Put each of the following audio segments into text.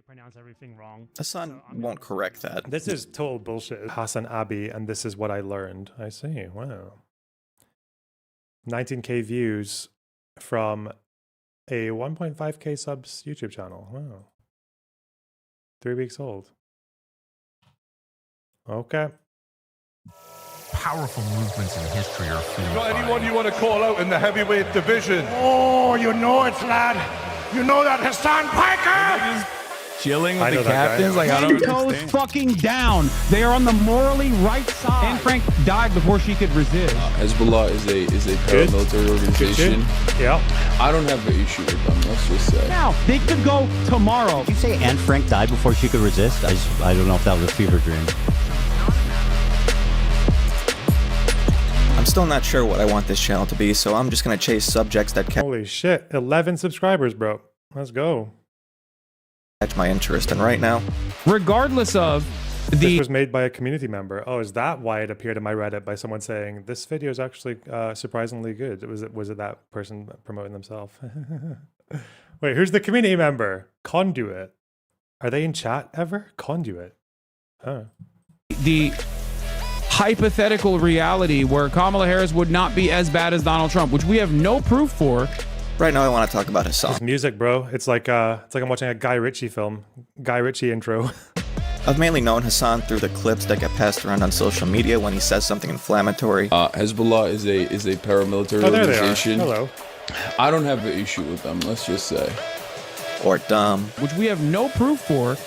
pronounce everything wrong. Hasan won't correct that. This is total bullshit. Hasanabi, and this is what I learned. I see. Wow. 19K views from a 1.5K subs YouTube channel. Wow. 3 weeks old. Okay. Powerful movements in history are fueled Got by... anyone you want to call out in the heavyweight division? Oh, you know it, lad. You know that Hassan Piker? Chilling with the captains, like I don't toes understand. fucking down. They are on the morally right side. Anne Frank died before she could resist. Hezbollah is a paramilitary organization. Yeah. I don't have an issue with them. Let's just say. Now they could go tomorrow. Did you say Anne Frank died before she could resist? I don't know if that was a fever dream. I'm still not sure what I want this channel to be, so I'm just gonna chase subjects that Holy shit. 11 subscribers, bro. Let's go. catch my interest, and right now, Regardless of This was made by a community member. Oh, is that why it appeared in my Reddit by someone saying this video is actually surprisingly good? Was it that person promoting themselves? Wait, who's the community member? Conduit. Are they in chat ever? Conduit. Oh. the hypothetical reality where Kamala Harris would not be as bad as Donald Trump, which we have no proof for. right now I want to talk about Hasan. It's music, bro. It's like I'm watching a Guy Ritchie film. Guy Ritchie intro. I've mainly known Hasan through the clips that get passed around on social media when he says something inflammatory. Hezbollah is a paramilitary Oh, there they are. organization. Hello. I don't have an issue with them. Let's just say. Or dumb. Which we have no proof for.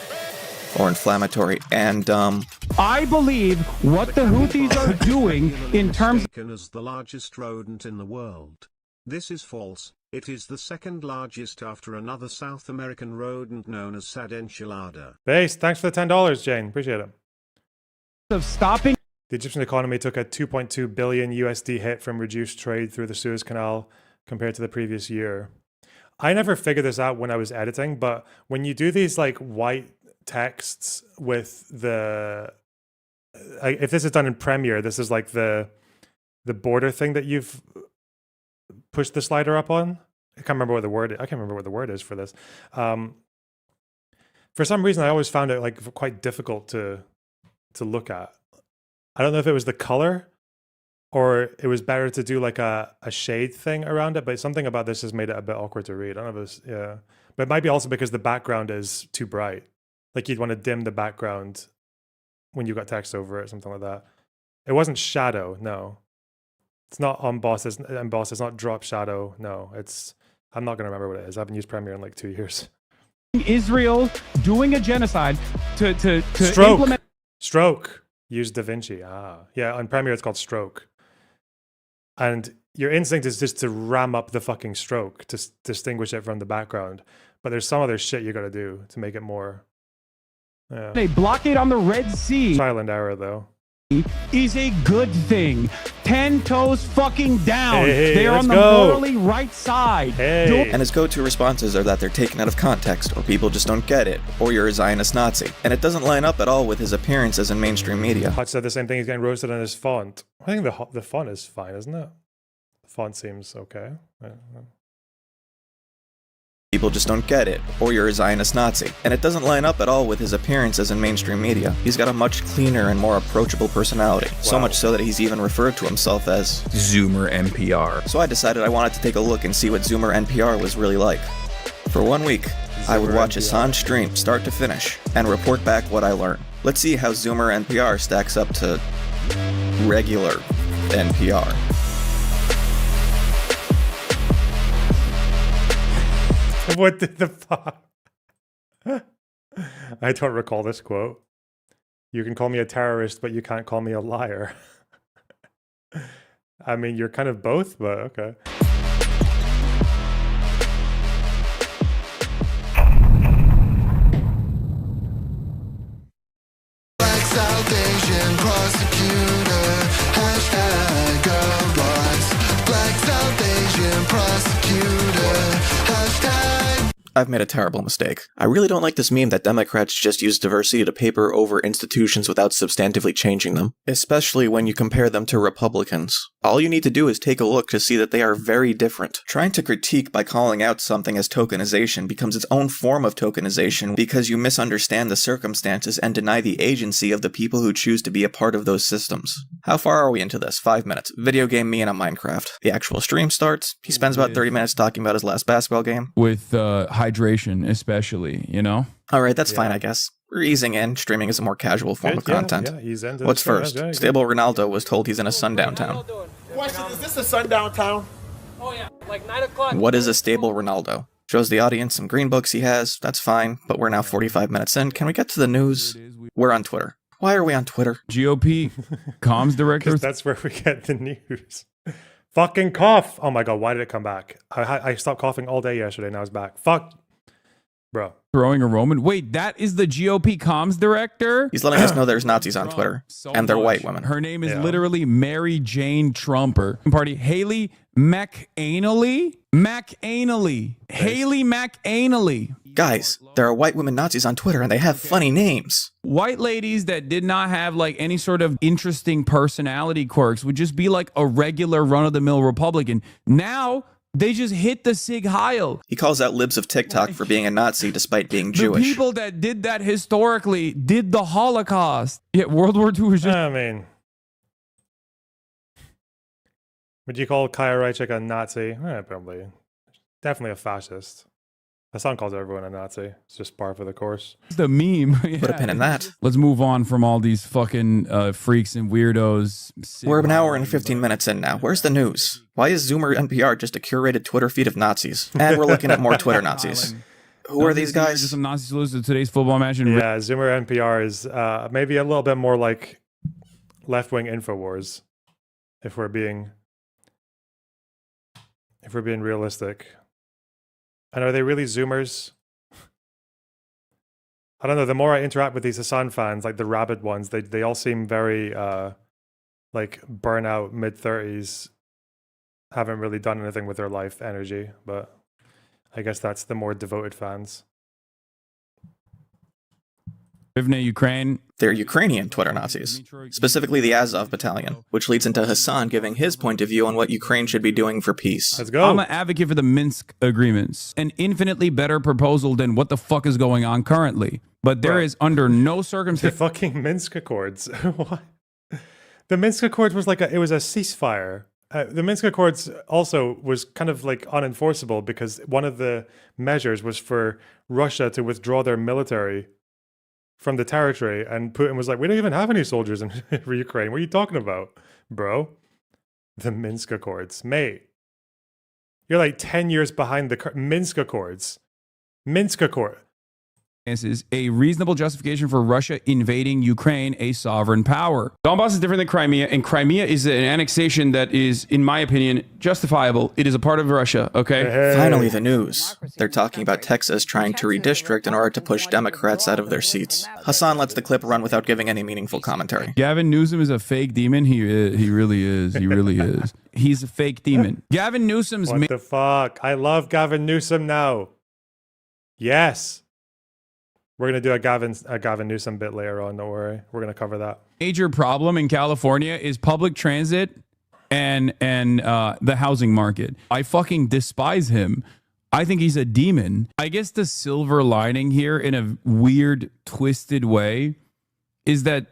Or inflammatory and dumb. I believe what the Houthis are doing in terms as the largest rodent in the world. This is false. It is the second largest after another South American rodent known as sad enchilada. Base, thanks for the $10, Jane. Appreciate it. of stopping The Egyptian economy took a 2.2 billion USD hit from reduced trade through the Suez Canal compared to the previous year. I never figured this out when I was editing, but when you do these like white texts with the if this is done in Premiere, this is like the border thing that you've pushed the slider up on. I can't remember what the word is for this. For some reason I always found it like quite difficult to look at. I don't know if it was the color or it was better to do like a shade thing around it, but something about this has made it a bit awkward to read. I don't know if it's, yeah. But it might be also because the background is too bright. Like you'd want to dim the background when you got text over it, something like that. It wasn't shadow, no. It's not emboss, it's not drop shadow, no. I'm not going to remember what it is. I haven't used Premiere in like 2 years. Israel doing a genocide to Stroke. implement. Stroke. Use DaVinci. Yeah, on Premiere it's called stroke. And your instinct is just to ram up the fucking stroke to distinguish it from the background. But there's some other shit you got to do to make it more. Yeah. A blockade on the Red Sea Silent error though. is a good thing. 10 toes fucking down. Hey, They're let's on the go. morally right side. Hey. And his go-to responses are that they're taken out of context, or people just don't get it, or you're a Zionist Nazi. And it doesn't line up at all with his appearances in mainstream media. Hutch said the same thing. He's getting roasted on his font. I think the font is fine, isn't it? The font seems okay. Yeah. People just don't get it, or you're a Zionist Nazi. And it doesn't line up at all with his appearances in mainstream media. He's got a much cleaner and more approachable personality. So much so that he's even referred to himself as Zoomer NPR. So I decided I wanted to take a look and see what Zoomer NPR was really like. For 1 week, I would watch Hasan's stream start to finish and report back what I learned. Let's see how Zoomer NPR stacks up to regular NPR. What did the fuck? I don't recall this quote. You can call me a terrorist, but you can't call me a liar. I mean, you're kind of both, but okay. Black South Asian prosecutor, hashtag girl boss. Black South Asian prosecutor, hashtag. I've made a terrible mistake. I really don't like this meme that Democrats just use diversity to paper over institutions without substantively changing them, especially when you compare them to Republicans. All you need to do is take a look to see that they are very different. Trying to critique by calling out something as tokenization becomes its own form of tokenization because you misunderstand the circumstances and deny the agency of the people who choose to be a part of those systems. How far are we into this? 5 minutes. Video game me and a Minecraft. The actual stream starts. He spends about 30 minutes talking about his last basketball game. With hydration, especially, you know? Alright, that's fine, I guess. We're easing in. Streaming is a more casual form of content. He's into What's first? Stable Ronaldo was told he's in a sundown town. Question, is this a sundown town? Oh yeah, like 9 o'clock. What is a stable Ronaldo? Shows the audience some green books he has. That's fine, but we're now 45 minutes in. Can we get to the news? We're on Twitter. Why are we on Twitter? GOP comms director. That's where we get the news. Fucking cough. Oh my god, why did it come back? I stopped coughing all day yesterday, now it's back. Fuck. Bro. Throwing a Roman. Wait, that is the GOP comms director? He's letting us know there's Nazis on Twitter. And they're white women. Her name is literally Mary Jane Trumper. Party Haley McAnally? Haley McAnally. Guys, there are white women Nazis on Twitter and they have funny names. White ladies that did not have like any sort of interesting personality quirks would just be like a regular run-of-the-mill Republican. Now they just hit the Sig Heil. He calls out libs of TikTok for being a Nazi despite being Jewish. The people that did that historically did the Holocaust. Yeah, World War II was just... I mean... Would you call Kaya Rychik a Nazi? Probably. Definitely a fascist. Hasan calls everyone a Nazi. It's just par for the course. The meme. Put a pin in that. Let's move on from all these fucking freaks and weirdos. We're an hour and 15 minutes in now. Where's the news? Why is Zoomer NPR just a curated Twitter feed of Nazis? And we're looking at more Twitter Nazis. Who are these guys? Just some Nazis to lose to today's football match. Yeah, Zoomer NPR is maybe a little bit more like left-wing InfoWars, if we're being realistic. And are they really Zoomers? I don't know. The more I interact with these Hasan fans, like the rabid ones, they all seem very like burnout, mid-30s, haven't really done anything with their life energy. But I guess that's the more devoted fans. Ukraine. They're Ukrainian Twitter Nazis, specifically the Azov Battalion, which leads into Hasan giving his point of view on what Ukraine should be doing for peace. Let's go. I'm an advocate for the Minsk agreements, an infinitely better proposal than what the fuck is going on currently. But there is under no circumstance... The fucking Minsk Accords. What? The Minsk Accords was it was a ceasefire. The Minsk Accords also was kind of like unenforceable because one of the measures was for Russia to withdraw their military from the territory, and Putin was like, we don't even have any soldiers in Ukraine. What are you talking about, bro? The Minsk Accords. Mate, you're like 10 years behind the Minsk Accords. Minsk Accord. This is a reasonable justification for Russia invading Ukraine, a sovereign power. Donbass is different than Crimea, and Crimea is an annexation that is, in my opinion, justifiable. It is a part of Russia, okay? Hey. Finally, the news. They're talking about Texas trying to redistrict in order to push Democrats out of their seats. Hasan lets the clip run without giving any meaningful commentary. Gavin Newsom is a fake demon. He really is. He really is. He's a fake demon. Gavin Newsom's... What the fuck? I love Gavin Newsom now. Yes. We're going to do a Gavin Newsom bit later on, don't worry. We're going to cover that. Major problem in California is public transit and the housing market. I fucking despise him. I think he's a demon. I guess the silver lining here in a weird, twisted way is that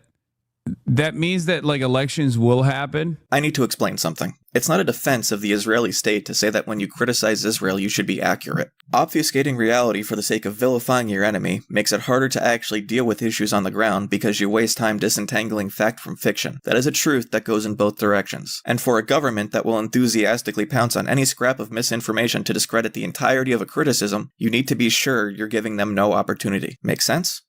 means that like elections will happen. I need to explain something. It's not a defense of the Israeli state to say that when you criticize Israel, you should be accurate. Obfuscating reality for the sake of vilifying your enemy makes it harder to actually deal with issues on the ground because you waste time disentangling fact from fiction. That is a truth that goes in both directions. And for a government that will enthusiastically pounce on any scrap of misinformation to discredit the entirety of a criticism, you need to be sure you're giving them no opportunity. Make sense?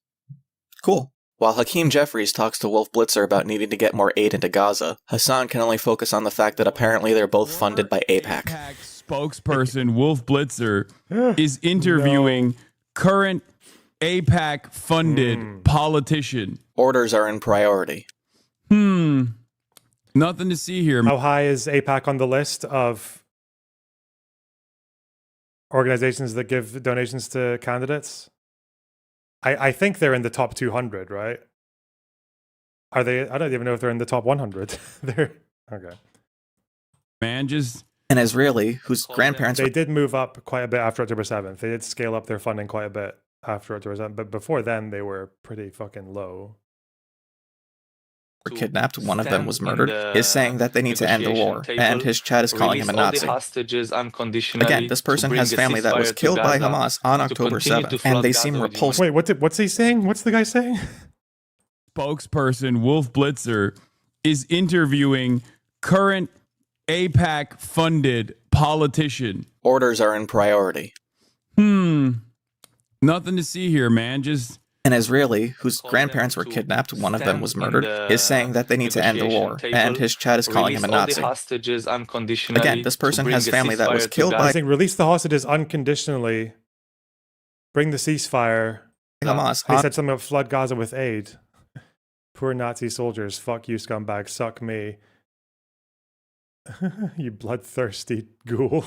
Cool. While Hakeem Jeffries talks to Wolf Blitzer about needing to get more aid into Gaza, Hasan can only focus on the fact that apparently they're both funded by AIPAC. Spokesperson Wolf Blitzer is interviewing current AIPAC-funded politician. Orders are in priority. Nothing to see here. How high is AIPAC on the list of organizations that give donations to candidates. I think they're in the top 200, right? Are they? I don't even know if they're in the top 100. They're okay. Man, just an Israeli whose grandparents they did move up quite a bit after October 7th. They did scale up their funding quite a bit after October 7th, but before then they were pretty fucking low. were kidnapped, one of them was murdered, is saying that they need to end the war, and his chat is calling him a Nazi. Again, this person has family that was killed by Hamas on October 7th, and they seem repulsed. Wait, what's he saying? What's the guy saying? Spokesperson Wolf Blitzer is interviewing current AIPAC-funded politician. Orders are in priority. Nothing to see here, man. Just an Israeli whose grandparents were kidnapped, one of them was murdered, is saying that they need to end the war, and his chat is calling him a Nazi. Again, this person has family that was killed by... saying, release the hostages unconditionally, bring the ceasefire. Hamas. He said something about flood Gaza with aid. Poor Nazi soldiers, fuck you scumbag, suck me. You bloodthirsty ghoul.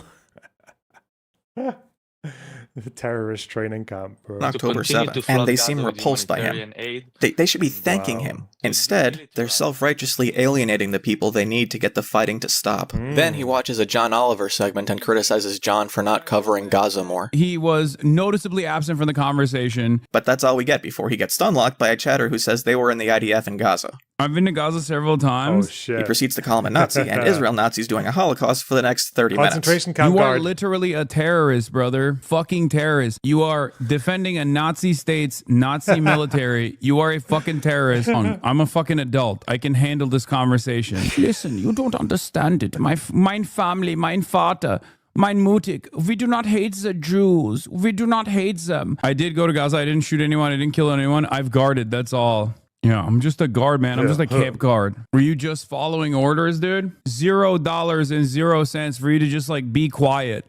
The terrorist training camp, bro. October 7th, and they seem repulsed by him. They should be thanking him. Instead, they're self-righteously alienating the people they need to get the fighting to stop. Then he watches a John Oliver segment and criticizes John for not covering Gaza more. He was noticeably absent from the conversation. But that's all we get before he gets stunlocked by a chatter who says they were in the IDF in Gaza. I've been to Gaza several times. Oh, shit. He proceeds to call him a Nazi, and Israel Nazis doing a Holocaust for the next 30 minutes. Concentration camp You guard. are literally a terrorist, brother. Fucking terrorist. You are defending a Nazi state's Nazi military. You are a fucking terrorist. I'm a fucking adult. I can handle this conversation. Listen, you don't understand it. Mein family, mein Vater. Mein Mutig, we do not hate the Jews. We do not hate them. I did go to Gaza. I didn't shoot anyone. I didn't kill anyone. I've guarded. That's all. Yeah, I'm just a guard, man. I'm just a camp guard. Were you just following orders, dude? $0.00 for you to just like be quiet.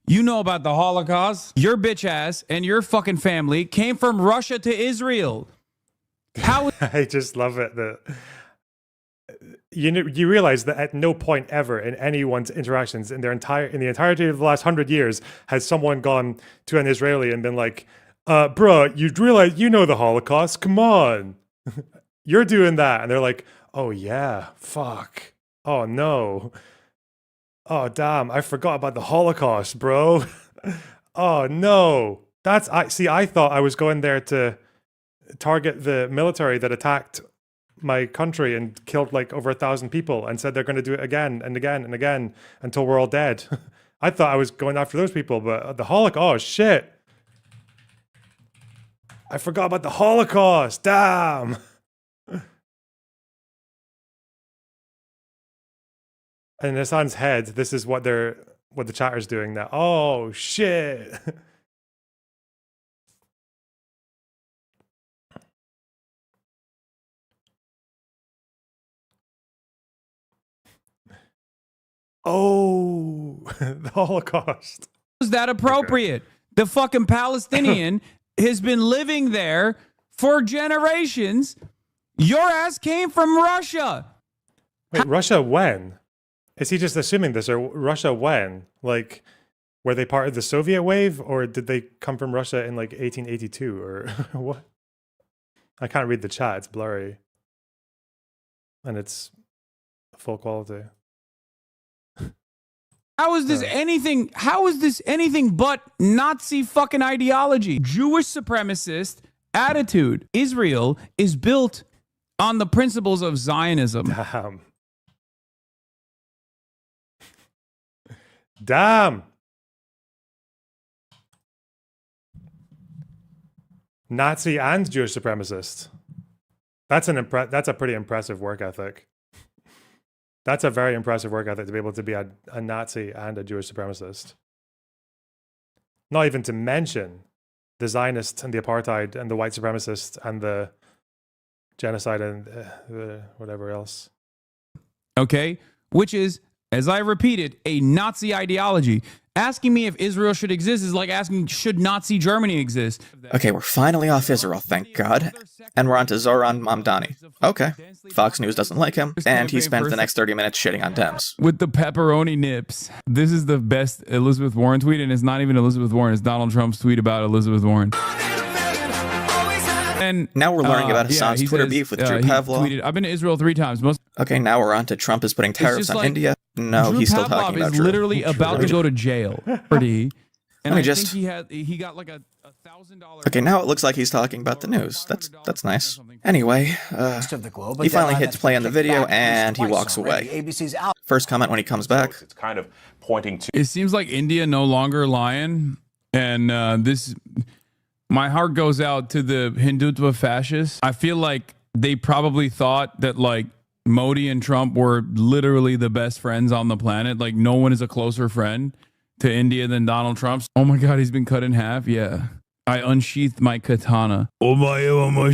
You know about the Holocaust. Your bitch ass and your fucking family came from Russia to Israel. How? I just love it that you realize that at no point ever in anyone's interactions in the entirety of the last 100 years has someone gone to an Israeli and been like, bro, you realize you know the Holocaust? Come on. You're doing that. And they're like, oh yeah, fuck. Oh no. Oh damn, I forgot about the Holocaust, bro. Oh no. I thought I was going there to target the military that attacked my country and killed like over 1,000 people and said they're going to do it again and again and again until we're all dead. I thought I was going after those people, but the Holocaust, oh shit. I forgot about the Holocaust. Damn. And in Hasan's head, this is what the chatter's doing now. Oh shit. Oh, the Holocaust. Was that appropriate? Okay. The fucking Palestinian has been living there for generations. Your ass came from Russia. Wait, Russia when? Is he just assuming this? Or Russia when? Like, were they part of the Soviet wave? Or did they come from Russia in like 1882? Or what? I can't read the chat. It's blurry. And it's full quality. How is this anything? How is this anything but Nazi fucking ideology? Jewish supremacist attitude. Israel is built on the principles of Zionism. Damn. Damn. Nazi and Jewish supremacist. That's a pretty impressive work ethic. That's a very impressive work ethic to be able to be a Nazi and a Jewish supremacist. Not even to mention the Zionist and the apartheid and the white supremacist and the genocide and whatever else. Okay, which is as I repeated, a Nazi ideology. Asking me if Israel should exist is like asking, should Nazi Germany exist? Okay, we're finally off Israel, thank God. And we're on to Zoran Mamdani. Okay, Fox News doesn't like him, and he spends the next 30 minutes shitting on Dems. With the pepperoni nips. This is the best Elizabeth Warren tweet, and it's not even Elizabeth Warren. It's Donald Trump's tweet about Elizabeth Warren. And now we're learning about Hasan's Twitter beef with Drew Pavlov. Tweeted, I've been to Israel 3 times. Okay, now we're on to Trump is putting tariffs on India. No, Drew he's still Pavlov talking about is Drew. literally about to go to jail. And I just- think he got like a $1,000. Okay, now it looks like he's talking about the news. That's nice. Anyway, he finally hits play on the video and he walks away. First comment when he comes back. It's kind of pointing to. It seems like India no longer lying, and my heart goes out to the Hindutva fascists. I feel like they probably thought that like Modi and Trump were literally the best friends on the planet. Like no one is a closer friend to India than Donald Trump. Oh my God, he's been cut in half. Yeah. I unsheathed my katana. I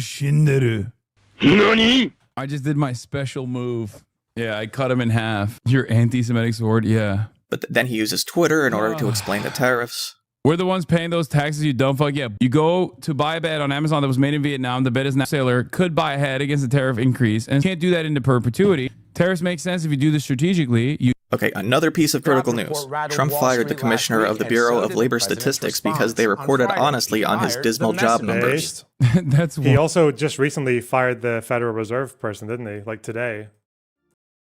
just did my special move. Yeah, I cut him in half. Your anti-Semitic sword, yeah. But then he uses Twitter in order to explain the tariffs. We're the ones paying those taxes, you dumb fuck. Yeah, you go to buy a bed on Amazon that was made in Vietnam. The bed is now sailor could buy ahead against the tariff increase, and can't do that into perpetuity. Tariffs make sense if you do this strategically. Okay, another piece of critical news. Trump fired the commissioner of the Bureau of Labor Statistics because they reported honestly on his dismal job numbers. That's he also just recently fired the Federal Reserve person, didn't he? Like today.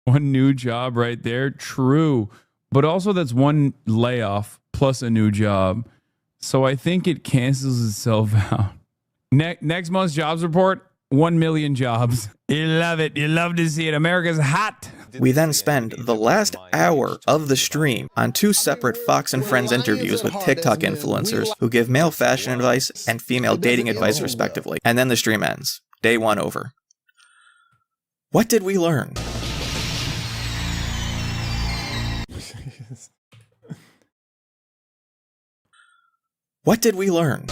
One new job right there. True. But also that's one layoff plus a new job. So I think it cancels itself out. Next month's jobs report, 1 million jobs. You love it. You love to see it. America's hot. We then spend the last hour of the stream on 2 separate Fox and Friends interviews with TikTok influencers who give male fashion advice and female dating advice respectively. And then the stream ends. Day 1 over. What did we learn? What did we learn?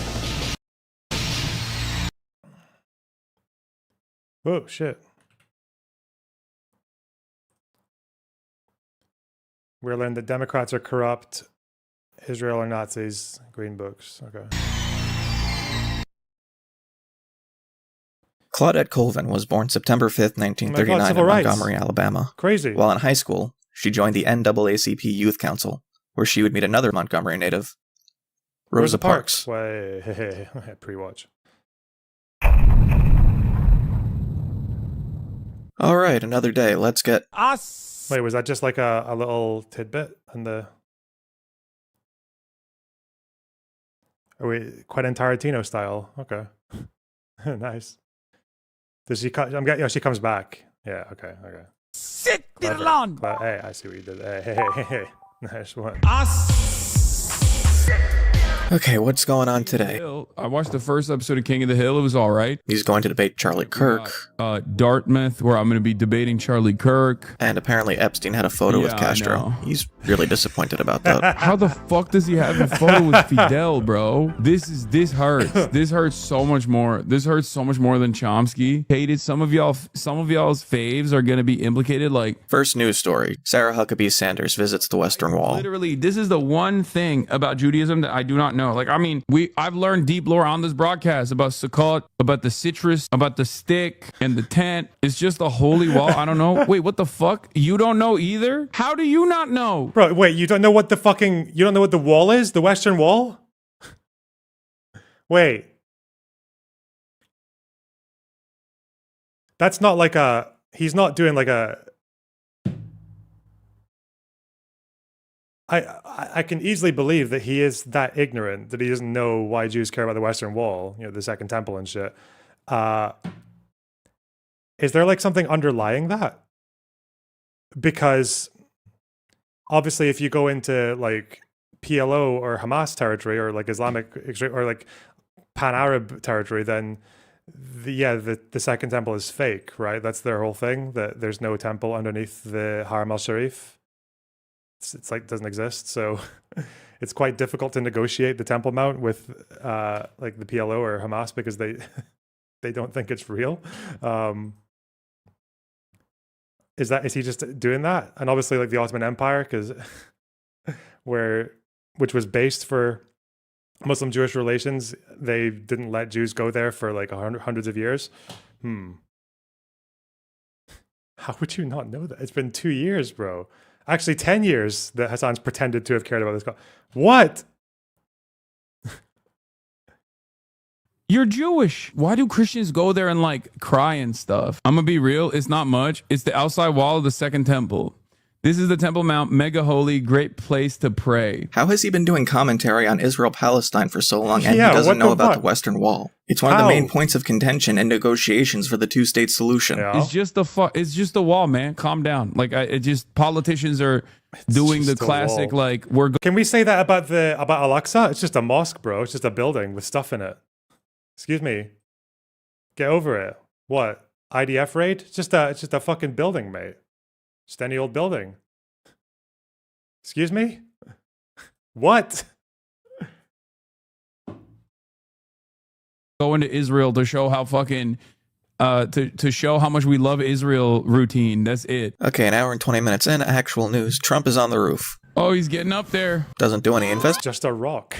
Oh, shit. We learned that Democrats are corrupt, Israel are Nazis, green books. Okay. Claudette Colvin was born September 5th, 1939 in Montgomery, Alabama. Crazy. While in high school, she joined the NAACP Youth Council, where she would meet another Montgomery native, Rosa Parks. Wait, pre-watch. All right, another day. Let's get... Wait, was that just like a little tidbit in the... Are we Quentin Tarantino style? Okay. Nice. Does she come? She comes back. Yeah, okay. Sit it alone. Hey, I see what you did. Hey. Nice one. Okay, what's going on today? I watched the first episode of King of the Hill. It was all right. He's going to debate Charlie Kirk. Dartmouth, where I'm going to be debating Charlie Kirk. And apparently Epstein had a photo with Castro. He's really disappointed about that. How the fuck does he have a photo with Fidel, bro? This hurts. This hurts so much more. This hurts so much more than Chomsky. Hated some of y'all's faves are going to be implicated. Like, first news story: Sarah Huckabee Sanders visits the Western Wall. Literally, this is the one thing about Judaism that I do not know. Like, I mean, I've learned deep lore on this broadcast about Sukkot, about the citrus, about the stick and the tent. It's just a holy wall. I don't know. Wait, what the fuck? You don't know either? How do you not know? Bro, wait, you don't know what the wall is? The Western Wall? Wait. That's not like he's not doing like a... I can easily believe that he is that ignorant that he doesn't know why Jews care about the Western Wall, the Second Temple and shit. Is there like something underlying that? Because obviously if you go into like PLO or Hamas territory or like Islamic or like Pan-Arab territory, then the Second Temple is fake, right? That's their whole thing, that there's no temple underneath the Haram al-Sharif. It's like doesn't exist, so it's quite difficult to negotiate the Temple Mount with like the PLO or Hamas because they don't think it's real. is he just doing that? And obviously, like the Ottoman Empire, because which was based for Muslim-Jewish relations, they didn't let Jews go there for like hundreds of years. How would you not know that? It's been 2 years, bro. Actually, 10 years that Hasan's pretended to have cared about this. What? You're Jewish. Why do Christians go there and like cry and stuff? I'm gonna be real. It's not much. It's the outside wall of the Second Temple. This is the Temple Mount, mega holy, great place to pray. How has he been doing commentary on Israel-Palestine for so long and he doesn't know about the Western Wall? It's one of the main points of contention and negotiations for the two-state solution. It's just the wall, man. Calm down. Like politicians are doing the classic like Can we say that about Al-Aqsa? It's just a mosque, bro. It's just a building with stuff in it. Excuse me. Get over it. What? IDF raid? It's just a fucking building, mate. Just any old building. Excuse me? What? Go into Israel to show how fucking to show how much we love Israel routine. That's it. Okay, an hour and 20 minutes in, actual news. Trump is on the roof. Oh, he's getting up there. Doesn't do any Just a rock.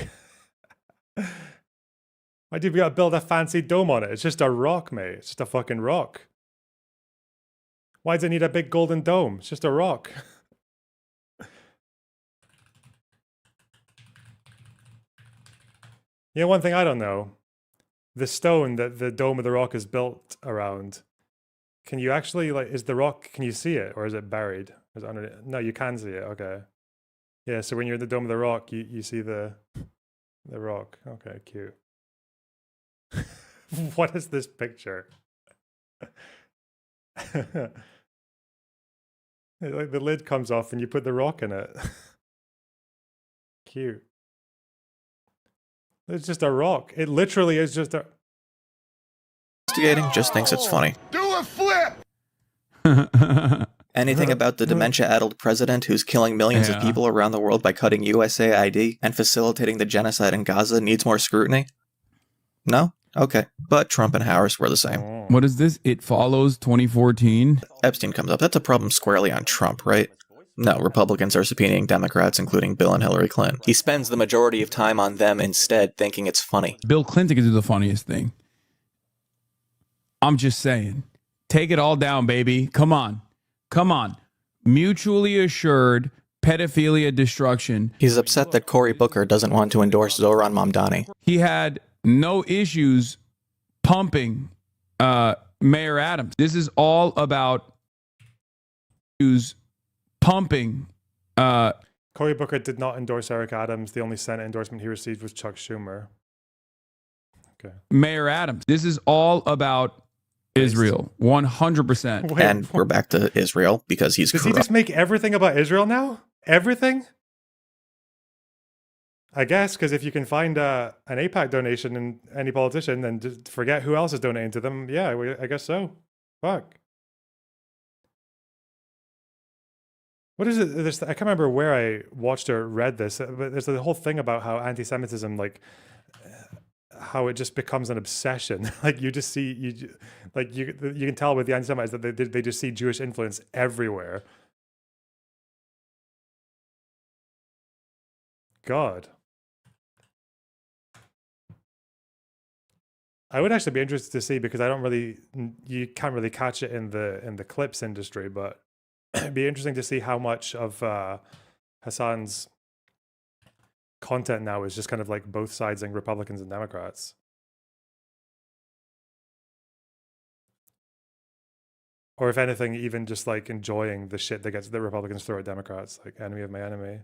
Why do we gotta build a fancy dome on it? It's just a rock, mate. It's just a fucking rock. Why does it need a big golden dome? It's just a rock. You know, one thing I don't know. The stone that the dome of the rock is built around, can you actually, like, is the rock, can you see it? Or is it buried? Is it underneath? No, you can see it. Okay. Yeah, so when you're in the dome of the rock, you see the rock. Okay, cute. What is this picture? Like the lid comes off and you put the rock in it. Cute. It's just a rock. It literally is just a... Investigating just thinks it's funny. Do a flip! Anything about the dementia-addled president who's killing millions of people around the world by cutting USAID and facilitating the genocide in Gaza needs more scrutiny? No? Okay. But Trump and Harris were the same. What is this? It Follows 2014? Epstein comes up. That's a problem squarely on Trump, right? No, Republicans are subpoenaing Democrats, including Bill and Hillary Clinton. He spends the majority of time on them instead, thinking it's funny. Bill Clinton can do the funniest thing. I'm just saying. Take it all down, baby. Come on. Come on. Mutually assured pedophilia destruction. He's upset that Cory Booker doesn't want to endorse Zohran Mamdani. He had no issues pumping Mayor Adams. This is all about pumping. Cory Booker did not endorse Eric Adams. The only Senate endorsement he received was Chuck Schumer. Okay. Mayor Adams. This is all about Israel. 100%. And we're back to Israel because he's corrupt. Does he just make everything about Israel now? Everything? I guess, because if you can find an AIPAC donation in any politician, then just forget who else is donating to them. Yeah, I guess so. Fuck. What is it? I can't remember where I watched or read this, but there's the whole thing about how anti-Semitism, like, how it just becomes an obsession. Like you just see, you can tell with the anti-Semites that they just see Jewish influence everywhere. God. I would actually be interested to see, because you can't really catch it in the clips industry, but it'd be interesting to see how much of Hasan's content now is just kind of like both sidesing Republicans and Democrats. Or if anything, even just like enjoying the shit that Republicans throw at Democrats, like enemy of my enemy.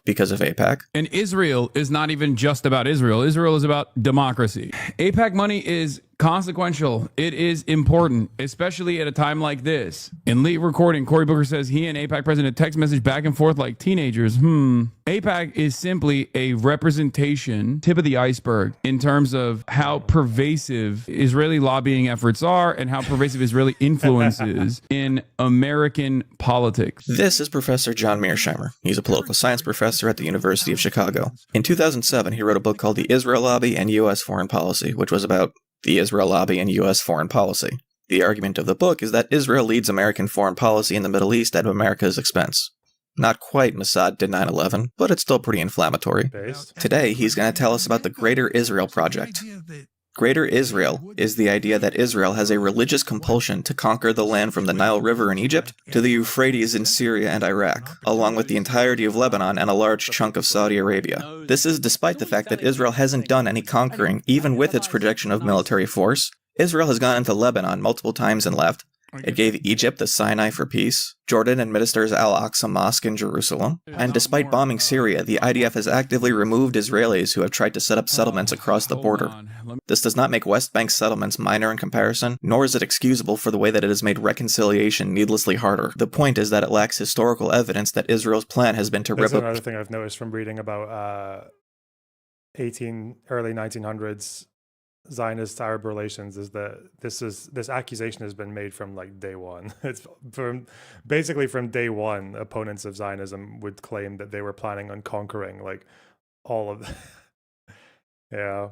Because of AIPAC. And Israel is not even just about Israel. Israel is about democracy. AIPAC money is consequential. It is important, especially at a time like this. In late recording, Cory Booker says he and AIPAC president text message back and forth like teenagers. AIPAC is simply a representation, tip of the iceberg, in terms of how pervasive Israeli lobbying efforts are and how pervasive Israeli influence is in American politics. This is Professor John Mearsheimer. He's a political science professor at the University of Chicago. In 2007, he wrote a book called The Israel Lobby and U.S. Foreign Policy, which was about the Israel lobby and U.S. foreign policy. The argument of the book is that Israel leads American foreign policy in the Middle East at America's expense. Not quite Mossad did 9/11, but it's still pretty inflammatory. Today, he's going to tell us about the Greater Israel Project. Greater Israel is the idea that Israel has a religious compulsion to conquer the land from the Nile River in Egypt to the Euphrates in Syria and Iraq, along with the entirety of Lebanon and a large chunk of Saudi Arabia. This is despite the fact that Israel hasn't done any conquering, even with its projection of military force. Israel has gone into Lebanon multiple times and left. It gave Egypt the Sinai for peace. Jordan administers Al-Aqsa Mosque in Jerusalem. And despite bombing Syria, the IDF has actively removed Israelis who have tried to set up settlements across the border. This does not make West Bank settlements minor in comparison, nor is it excusable for the way that it has made reconciliation needlessly harder. The point is that it lacks historical evidence that Israel's plan has been to rip up... Another thing I've noticed from reading about early 1900s Zionist Arab relations is that this accusation has been made from like day one. It's basically from day one, opponents of Zionism would claim that they were planning on conquering like all of yeah.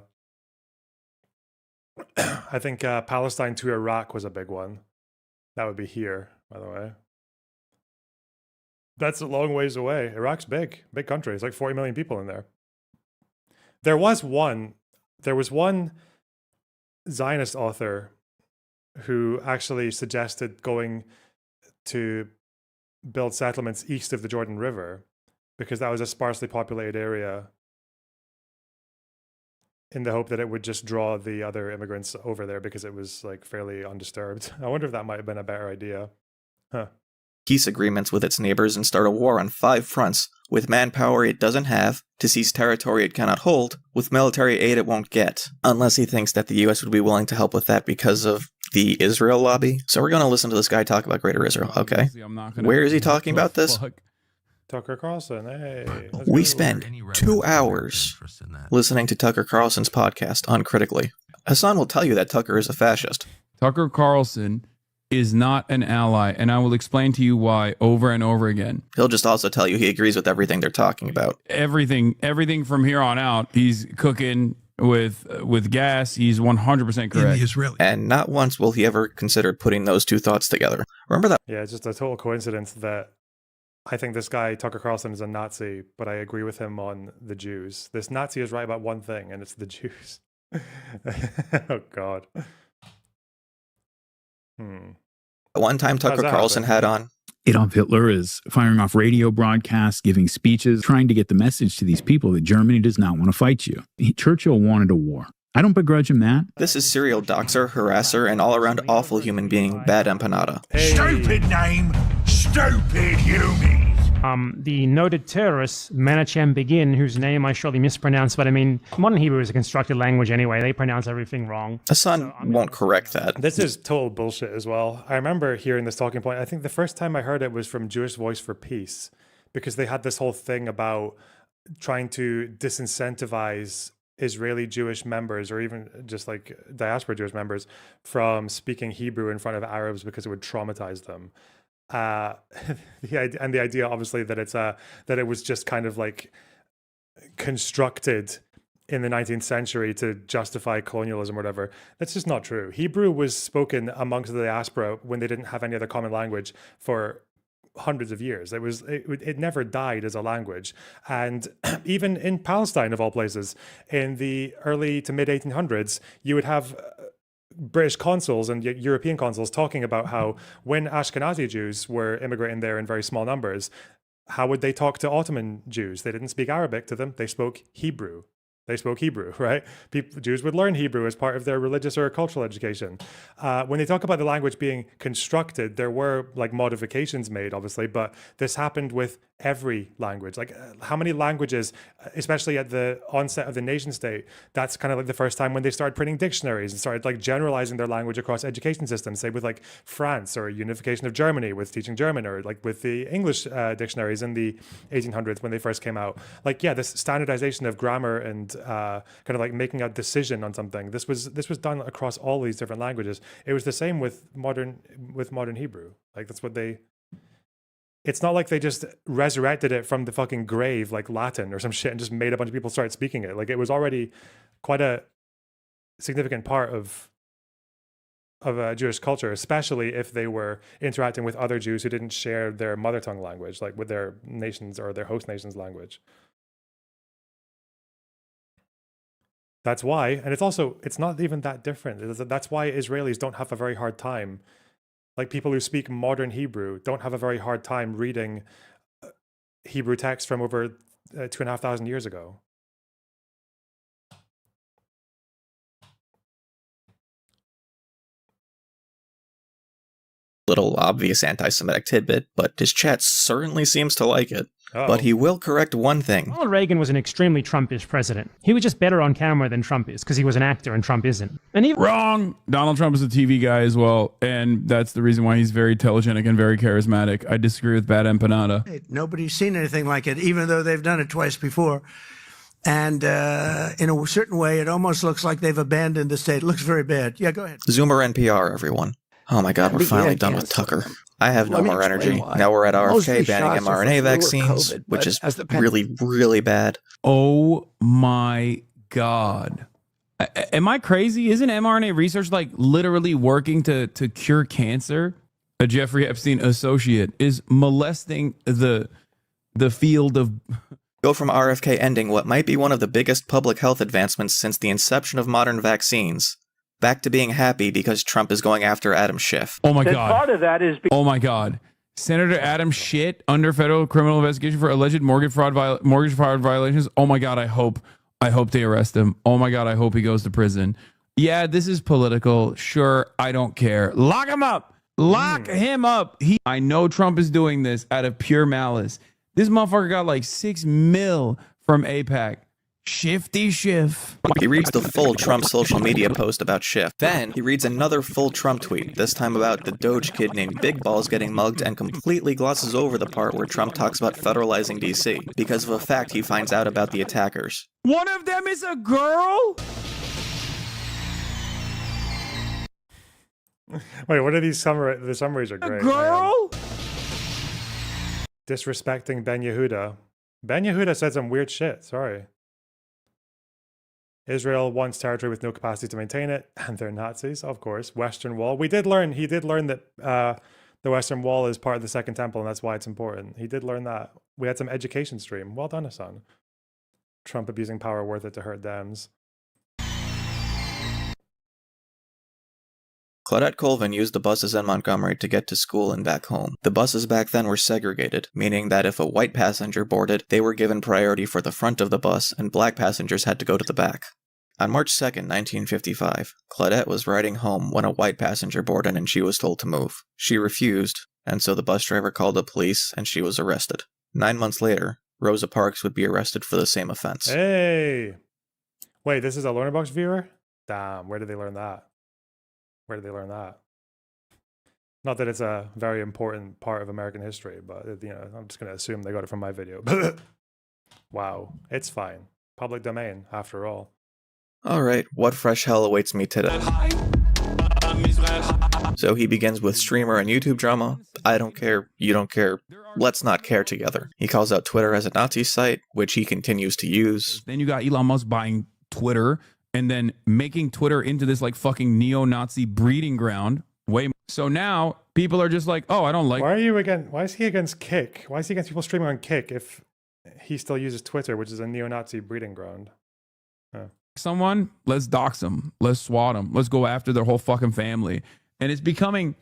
I think Palestine to Iraq was a big one. That would be here, by the way. That's a long ways away. Iraq's big country. It's like 40 million people in there. There was one Zionist author who actually suggested going to build settlements east of the Jordan River because that was a sparsely populated area in the hope that it would just draw the other immigrants over there because it was like fairly undisturbed. I wonder if that might have been a better idea. Huh. Peace agreements with its neighbors and start a war on 5 fronts, with manpower it doesn't have, to seize territory it cannot hold, with military aid it won't get, unless he thinks that the US would be willing to help with that because of the Israel lobby. So we're going to listen to this guy talk about Greater Israel, okay? Where is he talking about this? Tucker Carlson, hey. We spend 2 hours listening to Tucker Carlson's podcast uncritically. Hasan will tell you that Tucker is a fascist. Tucker Carlson is not an ally, and I will explain to you why over and over again. He'll just also tell you he agrees with everything they're talking about. Everything from here on out, he's cooking with gas. He's 100% correct. And not once will he ever consider putting those two thoughts together. Remember that? Yeah, it's just a total coincidence that I think this guy, Tucker Carlson, is a Nazi, but I agree with him on the Jews. This Nazi is right about one thing, and it's the Jews. Oh, God. One time Tucker Carlson had on Adolf Hitler is firing off radio broadcasts, giving speeches, trying to get the message to these people that Germany does not want to fight you. Churchill wanted a war. I don't begrudge him that. This is serial doxer, harasser, and all-around awful human being, Bad Empanada. Hey. Stupid name, stupid humans. The noted terrorist Menachem Begin, whose name I surely mispronounced, but I mean, modern Hebrew is a constructed language anyway. They pronounce everything wrong. Hasan won't correct that. This is total bullshit as well. I remember hearing this talking point. I think the first time I heard it was from Jewish Voice for Peace, because they had this whole thing about trying to disincentivize Israeli Jewish members, or even just like diaspora Jewish members, from speaking Hebrew in front of Arabs because it would traumatize them. The idea, obviously, that that it was just kind of like constructed in the 19th century to justify colonialism or whatever. That's just not true. Hebrew was spoken amongst the diaspora when they didn't have any other common language for hundreds of years. It never died as a language. And even in Palestine, of all places, in the early to mid 1800s, you would have British consuls and European consuls talking about how when Ashkenazi Jews were immigrating there in very small numbers, how would they talk to Ottoman Jews? They didn't speak Arabic to them. They spoke Hebrew. They spoke Hebrew, right? Jews would learn Hebrew as part of their religious or cultural education. When they talk about the language being constructed, there were like modifications made, obviously, but this happened with every language. Like how many languages, especially at the onset of the nation state, that's kind of like the first time when they started printing dictionaries and started like generalizing their language across education systems, say with like France or unification of Germany with teaching German, or like with the English dictionaries in the 1800s when they first came out. Like, yeah, this standardization of grammar and kind of like making a decision on something. This was done across all these different languages. It was the same with modern Hebrew. Like that's what they. It's not like they just resurrected it from the fucking grave like Latin or some shit and just made a bunch of people start speaking it. Like it was already quite a significant part of Jewish culture, especially if they were interacting with other Jews who didn't share their mother tongue language, like with their nations or their host nation's language. That's why, and it's not even that different. That's why Israelis don't have a very hard time. Like people who speak modern Hebrew don't have a very hard time reading Hebrew text from over 2,500 years ago. Little obvious anti-Semitic tidbit, but his chat certainly seems to like it. Uh-oh. But he will correct one thing. Ronald Reagan was an extremely Trumpish president. He was just better on camera than Trump is, because he was an actor and Trump isn't. And he Wrong! Donald Trump is a TV guy as well, and that's the reason why he's very telegenic and very charismatic. I disagree with Bad Empanada. Nobody's seen anything like it, even though they've done it twice before. And in a certain way, it almost looks like they've abandoned the state. It looks very bad. Yeah, go ahead. Zoomer NPR, everyone. Oh my God, we're finally done with Tucker. I have no more energy. Now we're at RFK banning mRNA vaccines, which is really, really bad. Oh my God. Am I crazy? Isn't mRNA research like literally working to cure cancer? A Jeffrey Epstein associate is molesting the field of... Go from RFK ending what might be one of the biggest public health advancements since the inception of modern vaccines, back to being happy because Trump is going after Adam Schiff. Oh my God. Part of that is... Oh my God. Senator Adam Schiff under federal criminal investigation for alleged mortgage fraud violations. Oh my God, I hope they arrest him. Oh my God, I hope he goes to prison. Yeah, this is political. Sure, I don't care. Lock him up. Lock him up. I know Trump is doing this out of pure malice. This motherfucker got like $6 million from AIPAC. Shifty Schiff. He reads the full Trump social media post about Schiff. Then he reads another full Trump tweet, this time about the Doge kid named Big Balls getting mugged, and completely glosses over the part where Trump talks about federalizing DC because of a fact he finds out about the attackers. One of them is a girl? Wait, what are these summaries? The summaries are great. A girl? Disrespecting Ben Yehuda. Ben Yehuda said some weird shit. Sorry. Israel wants territory with no capacity to maintain it, and they're Nazis, of course. Western Wall. He did learn that the Western Wall is part of the Second Temple, and that's why it's important. He did learn that. We had some education stream. Well done, Hasan. Trump abusing power, worth it to hurt Dems. Claudette Colvin used the buses in Montgomery to get to school and back home. The buses back then were segregated, meaning that if a white passenger boarded, they were given priority for the front of the bus, and black passengers had to go to the back. On March 2nd, 1955, Claudette was riding home when a white passenger boarded and she was told to move. She refused, and so the bus driver called the police and she was arrested. 9 months later, Rosa Parks would be arrested for the same offense. Hey! Wait, this is a Lonerbox viewer? Damn, where did they learn that? Where did they learn that? Not that it's a very important part of American history, but I'm just going to assume they got it from my video. Wow, it's fine. Public domain, after all. Alright, what fresh hell awaits me today? So he begins with streamer and YouTube drama. I don't care, you don't care, let's not care together. He calls out Twitter as a Nazi site, which he continues to use. Then you got Elon Musk buying Twitter, and then making Twitter into this like fucking neo-Nazi breeding ground. So now people are just like, oh, I don't like... Why is he against Kick? Why is he against people streaming on Kick if he still uses Twitter, which is a neo-Nazi breeding ground? Someone, let's dox them. Let's swat them. Let's go after their whole fucking family. And it's basically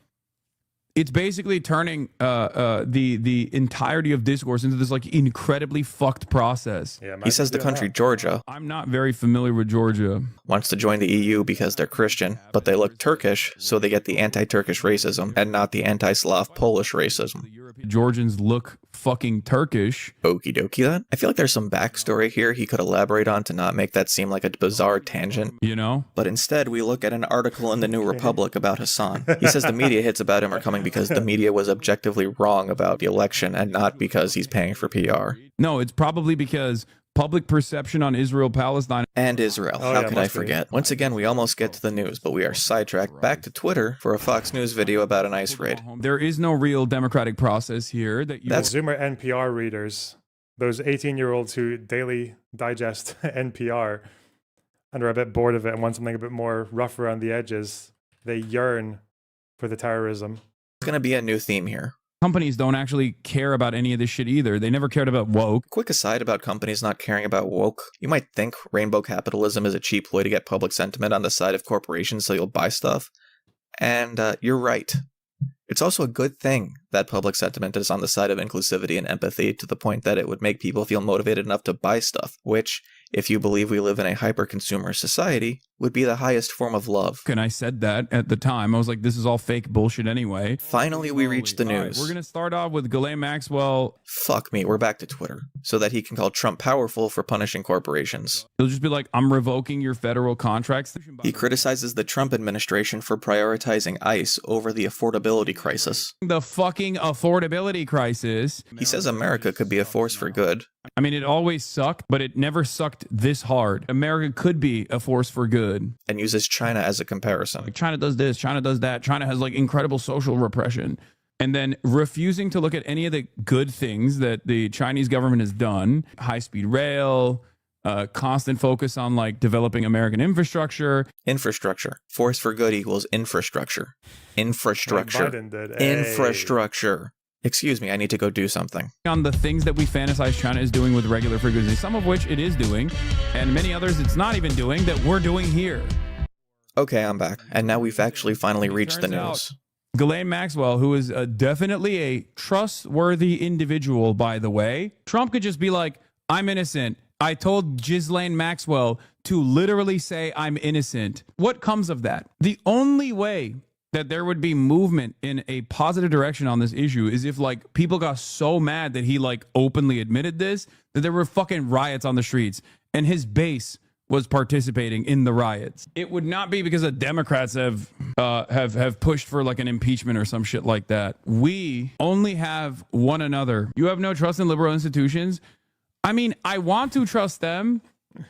turning the entirety of discourse into this like incredibly fucked process. Yeah, he says the country Georgia, I'm not very familiar with Georgia, wants to join the EU because they're Christian, but they look Turkish, so they get the anti-Turkish racism and not the anti-Slav Polish racism. Georgians look fucking Turkish. Okie dokie then. I feel like there's some backstory here he could elaborate on to not make that seem like a bizarre tangent. You know? But instead we look at an article in the New Republic about Hasan. He says the media hits about him are coming because the media was objectively wrong about the election and not because he's paying for PR. No, it's probably because public perception on Israel-Palestine and Israel. How could I forget? Once again, we almost get to the news, but we are sidetracked back to Twitter for a Fox News video about an ICE raid. There is no real democratic process here. That's Zoomer NPR readers, those 18-year-olds who daily digest NPR and are a bit bored of it and want something a bit more rough around the edges. They yearn for the terrorism. It's going to be a new theme here. Companies don't actually care about any of this shit either. They never cared about woke. Quick aside about companies not caring about woke. You might think rainbow capitalism is a cheap way to get public sentiment on the side of corporations so you'll buy stuff. And you're right. It's also a good thing that public sentiment is on the side of inclusivity and empathy to the point that it would make people feel motivated enough to buy stuff, which, if you believe we live in a hyper-consumer society, would be the highest form of love. And I said that at the time. I was like, this is all fake bullshit anyway. Finally, we reached the news. Right, we're going to start off with Ghislaine Maxwell. Fuck me, we're back to Twitter. So that he can call Trump powerful for punishing corporations. He'll just be like, I'm revoking your federal contracts. He criticizes the Trump administration for prioritizing ICE over the affordability crisis. The fucking affordability crisis. He says America could be a force for good. I mean, it always sucked, but it never sucked this hard. America could be a force for good. And uses China as a comparison. Like China does this, China does that. China has like incredible social repression. And then refusing to look at any of the good things that the Chinese government has done. High-speed rail, constant focus on like developing American infrastructure. Infrastructure. Force for good equals infrastructure. Infrastructure. Like Biden did. Infrastructure. Excuse me, I need to go do something. On the things that we fantasize China is doing with regular frequency, some of which it is doing, and many others it's not even doing that we're doing here. Okay, I'm back. And now we've actually finally reached the news. Ghislaine Maxwell, who is definitely a trustworthy individual, by the way. Trump could just be like, I'm innocent. I told Ghislaine Maxwell to literally say I'm innocent. What comes of that? The only way that there would be movement in a positive direction on this issue is if like people got so mad that he like openly admitted this, that there were fucking riots on the streets and his base was participating in the riots. It would not be because the Democrats have pushed for like an impeachment or some shit like that. We only have one another. You have no trust in liberal institutions. I mean, I want to trust them,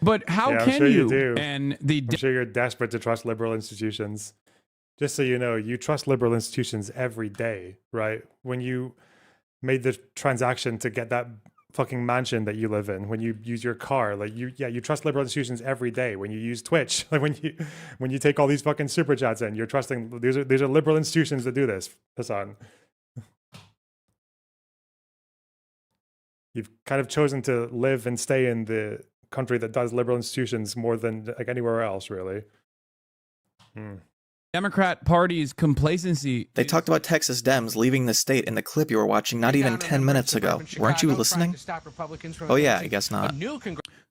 but how can you? do. And I'm sure you're desperate to trust liberal institutions. Just so you know, you trust liberal institutions every day, right? When you made the transaction to get that fucking mansion that you live in, when you use your car, like you trust liberal institutions every day. When you use Twitch, like when you take all these fucking super chats in, you're trusting these are liberal institutions that do this, Hasan. You've kind of chosen to live and stay in the country that does liberal institutions more than like anywhere else, really. Democrat Party's complacency. They talked about Texas Dems leaving the state in the clip you were watching not even 10 minutes ago. Weren't you listening? Oh yeah, I guess not.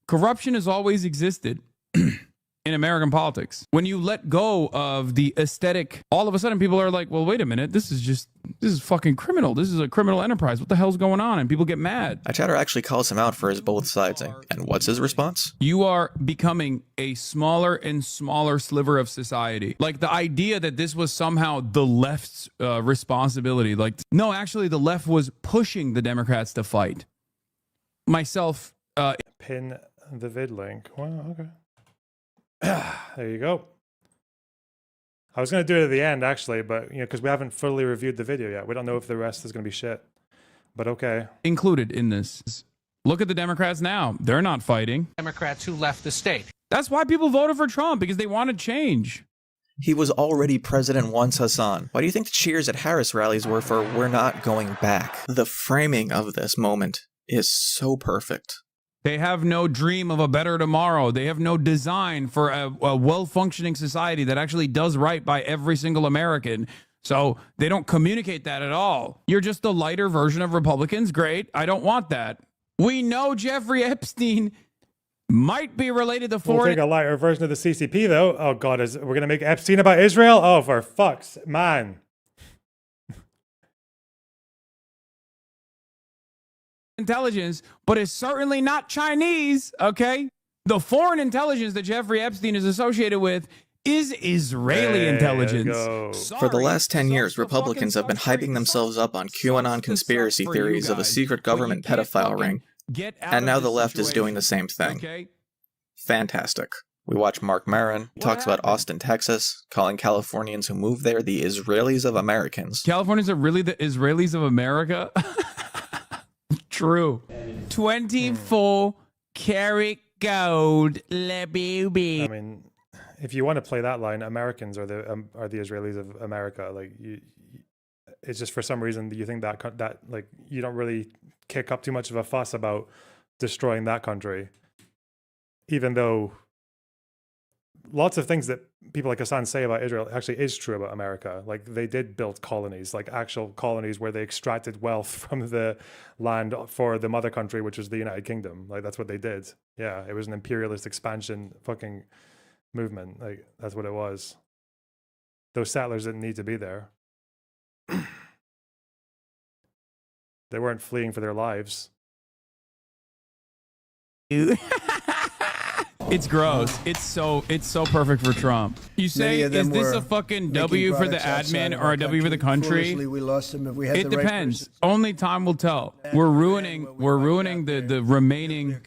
Corruption has always existed in American politics. When you let go of the aesthetic, all of a sudden people are like, well, wait a minute, this is fucking criminal. This is a criminal enterprise. What the hell's going on? And people get mad. Chatter actually calls him out for his both sidesing. And what's his response? You are becoming a smaller and smaller sliver of society. Like the idea that this was somehow the left's responsibility. Like, no, actually the left was pushing the Democrats to fight. Myself. Pin the vid link. Wow, okay. There you go. I was going to do it at the end, actually, but, you know, because we haven't fully reviewed the video yet. We don't know if the rest is going to be shit. But okay. Included in this. Look at the Democrats now. They're not fighting. Democrats who left the state. That's why people voted for Trump, because they wanted change. He was already president once, Hasan. Why do you think the cheers at Harris rallies were for "we're not going back"? The framing of this moment is so perfect. They have no dream of a better tomorrow. They have no design for a well-functioning society that actually does right by every single American. So they don't communicate that at all. You're just the lighter version of Republicans. Great. I don't want that. We know Jeffrey Epstein might be related to foreign... We'll take a lighter version of the CCP, though. Oh, God. We're going to make Epstein about Israel? Oh, for fuck's... Man. Intelligence, but it's certainly not Chinese, okay? The foreign intelligence that Jeffrey Epstein is associated with is Israeli intelligence. For the last 10 years, Republicans have been hyping themselves up on QAnon conspiracy theories of a secret government pedophile ring, and now the left is doing the same thing. Okay? Fantastic. We watch Mark Maron, talks about Austin, Texas, calling Californians who move there the Israelis of Americans. Californians are really the Israelis of America? True. 24 karat gold, la baby. I mean, if you want to play that line, Americans are the Israelis of America. Like it's just for some reason you think that like you don't really kick up too much of a fuss about destroying that country, even though lots of things that people like Hasan say about Israel actually is true about America. Like they did build colonies, like actual colonies where they extracted wealth from the land for the mother country, which was the United Kingdom. Like that's what they did. Yeah, it was an imperialist expansion fucking movement. Like that's what it was. Those settlers didn't need to be there. They weren't fleeing for their lives. It's gross. It's so perfect for Trump. You say, is this a fucking W for the admin or a W for the country? We lost them if we had it depends. Only time will tell. We're ruining the remaining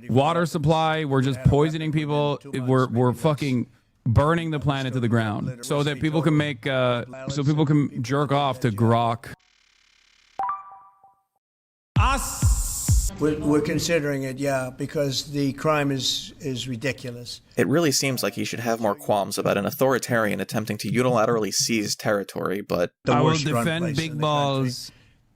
water supply. We're just poisoning people. We're fucking burning the planet to the ground so that people can make so people can jerk off to grok. We're considering it, yeah, because the crime is ridiculous. It really seems like he should have more qualms about an authoritarian attempting to unilaterally seize territory, but... I will defend big balls.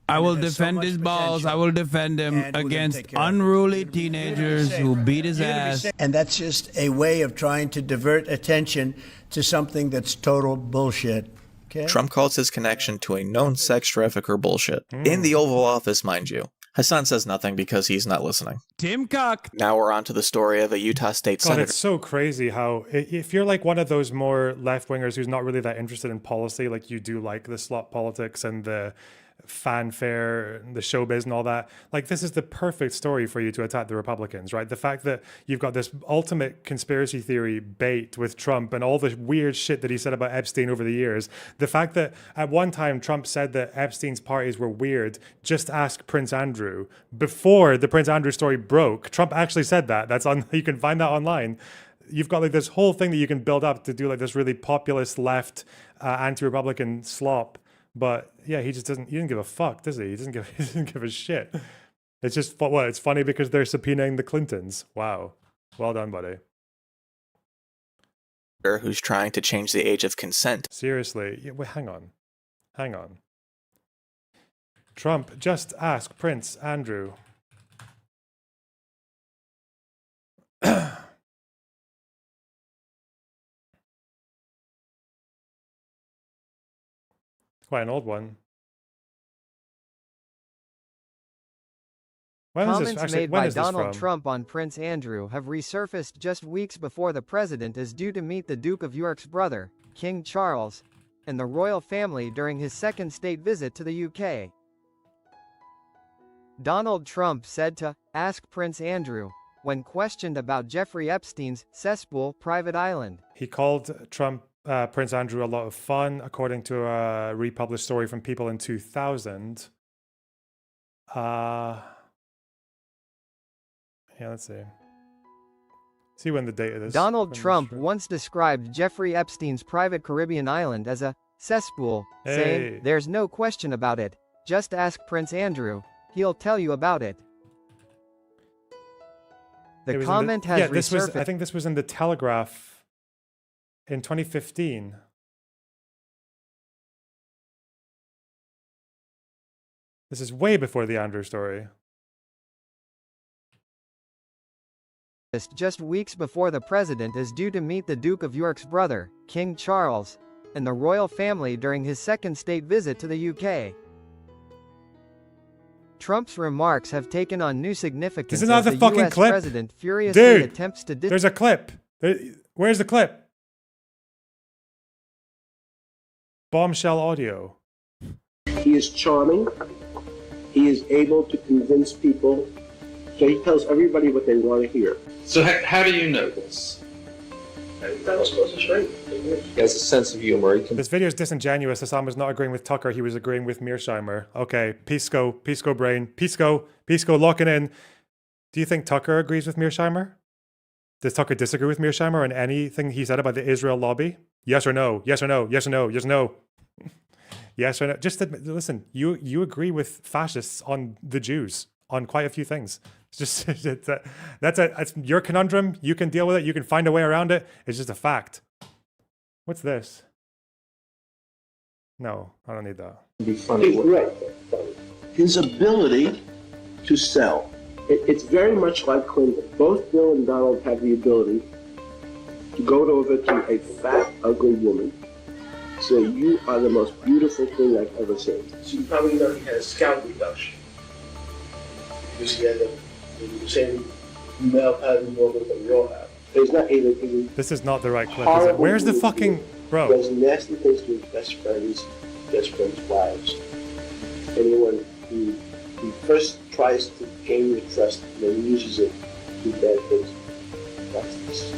I will defend his balls. I will defend him against unruly teenagers who beat his ass. And that's just a way of trying to divert attention to something that's total bullshit. Okay? Trump calls his connection to a known sex trafficker bullshit. In the Oval Office, mind you. Hasan says nothing because he's not listening. Tim Cook. Now we're on to the story of a Utah state God, senator. it's so crazy how, if you're like one of those more left-wingers who's not really that interested in policy, like you do like the slot politics and the fanfare, the showbiz and all that, like this is the perfect story for you to attack the Republicans, right? The fact that you've got this ultimate conspiracy theory bait with Trump and all the weird shit that he said about Epstein over the years. The fact that at one time Trump said that Epstein's parties were weird, just ask Prince Andrew. Before the Prince Andrew story broke, Trump actually said that. That's on, you can find that online. You've got like this whole thing that you can build up to do like this really populist left anti-Republican slop. But yeah, he didn't give a fuck, does he? He doesn't give a shit. It's just, what, it's funny because they're subpoenaing the Clintons. Wow. Well done, buddy. Who's trying to change the age of consent. Seriously. Yeah, wait, hang on. Trump, just ask Prince Andrew. Quite an old one. Comments made by Donald Trump on Prince Andrew have resurfaced just weeks before the president is due to meet the Duke of York's brother, King Charles, and the royal family during his second state visit to the UK. Donald Trump said to ask Prince Andrew when questioned about Jeffrey Epstein's cesspool private island. He called Prince Andrew a lot of fun, according to a republished story from People in 2000. Yeah, let's see. See when the date of this. Donald Trump once described Jeffrey Epstein's private Caribbean island as a cesspool, saying, "There's no question about it. Just ask Prince Andrew. He'll tell you about it." The comment has resurfaced. I think this was in the Telegraph in 2015. This is way before the Andrew story. Just weeks before the president is due to meet the Duke of York's brother, King Charles, and the royal family during his second state visit to the UK. Trump's remarks have taken on new significance as the US president furiously attempts to... There's a clip. Where's the clip? Bombshell audio. He is charming. He is able to convince people. So he tells everybody what they want to hear. So how do you know this? That was supposed to show. He has a sense of humor. This video is disingenuous. Hasan was not agreeing with Tucker. He was agreeing with Mearsheimer. Okay, Pisco brain. Pisco, locking in. Do you think Tucker agrees with Mearsheimer? Does Tucker disagree with Mearsheimer on anything he said about the Israel lobby? Yes or no? Yes or no? Yes or no? Yes or no? Yes or no? Just admit, listen, you agree with fascists on the Jews. on quite a few things. It's just that's your conundrum. You can deal with it. You can find a way around it. It's just a fact. What's this? No, I don't need that. He's right. His ability to sell. It's very much like Clinton. Both Bill and Donald have the ability to go over to a fat, ugly woman, say, you are the most beautiful thing I've ever seen. So you probably know he had a scalp reduction. Because he had the same male pattern woman that we all have. It's not even. This is not the right clip, is it? Where's the fucking... Bro. Does nasty things to his best friends' wives. Anyone who first tries to gain your trust and then uses it to do bad things.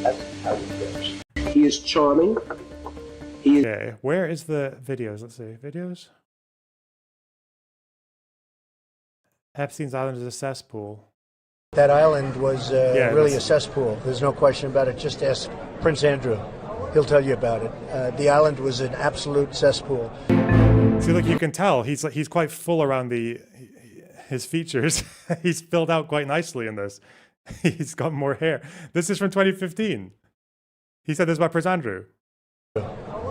That's how he goes. He is charming. Okay, where is the videos? Let's see. Videos? Epstein's Island is a cesspool. That island was really a cesspool. There's no question about it. Just ask Prince Andrew. He'll tell you about it. The island was an absolute cesspool. See, look, you can tell he's quite full around his features. He's filled out quite nicely in this. He's got more hair. This is from 2015. He said this about Prince Andrew.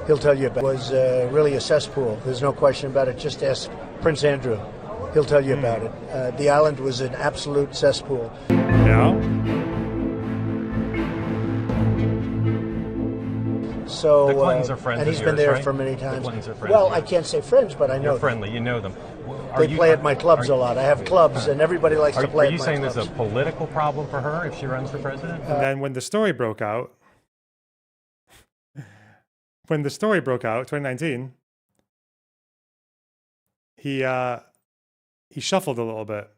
He'll tell you about it. It was really a cesspool. There's no question about it. Just ask Prince Andrew. He'll tell you about it. The island was an absolute cesspool. Yeah. So, the Clintons are friends and he's of been yours, there right? for many times. The Clintons are friends. Well, I can't say friends, but I know You're friendly. You know them. They play at my clubs a lot. I have clubs, and everybody likes to play at my clubs. Are you saying there's a political problem for her if she runs for president? And then when the story broke out, 2019, he shuffled a little bit.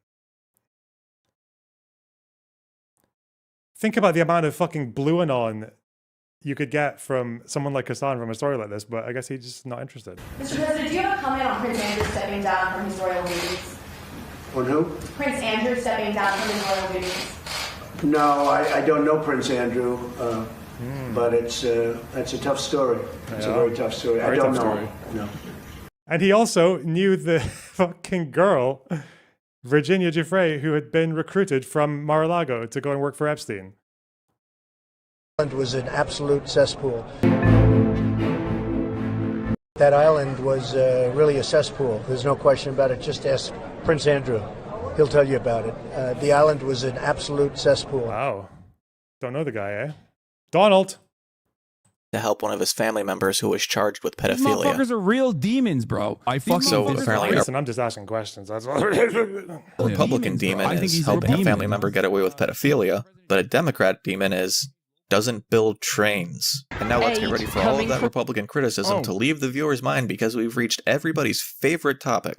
Think about the amount of fucking blue and on you could get from someone like Hasan from a story like this, but I guess he's just not interested. Mr. President, do you have a comment on Prince Andrew stepping down from his royal duties? On who? Prince Andrew stepping down from his royal duties. No, I don't know Prince Andrew, but it's a tough story. It's a very tough story. I don't know him. No. And he also knew the fucking girl, Virginia Giuffre, who had been recruited from Mar-a-Lago to go and work for Epstein. Island was an absolute cesspool. That island was really a cesspool. There's no question about it. Just ask Prince Andrew. He'll tell you about it. The island was an absolute cesspool. Wow. Don't know the guy, eh? Donald! To help one of his family members who was charged with pedophilia. These motherfuckers are real demons, bro. So apparently, listen, I'm just asking questions. That's all. A Republican demon is helping a family member get away with pedophilia, but a Democrat demon doesn't build trains. And now let's get ready for all of that Republican criticism to leave the viewer's mind because we've reached everybody's favorite topic.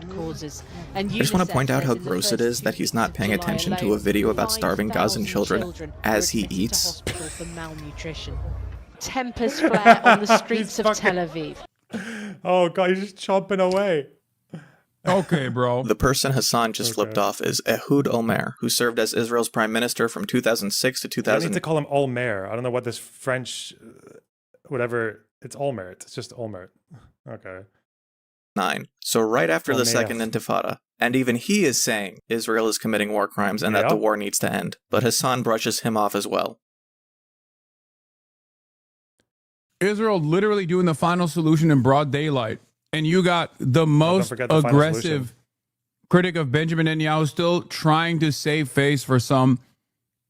I just want to point out how gross it is that he's not paying attention to a video about starving Gazan children as he eats. Tempers flare on the streets of Tel Aviv. Oh god, he's just chomping away. Okay, bro. The person Hasan just flipped off is Ehud Olmert, who served as Israel's prime minister from 2006 to 2000. I need to call him Olmert. I don't know what this French, whatever. It's Olmert. It's just Olmert. Okay. 9. So right after the Second Intifada. And even he is saying Israel is committing war crimes and that the war needs to end. But Hasan brushes him off as well. Israel literally doing the final solution in broad daylight. And you got the most aggressive critic of Benjamin Netanyahu still trying to save face for some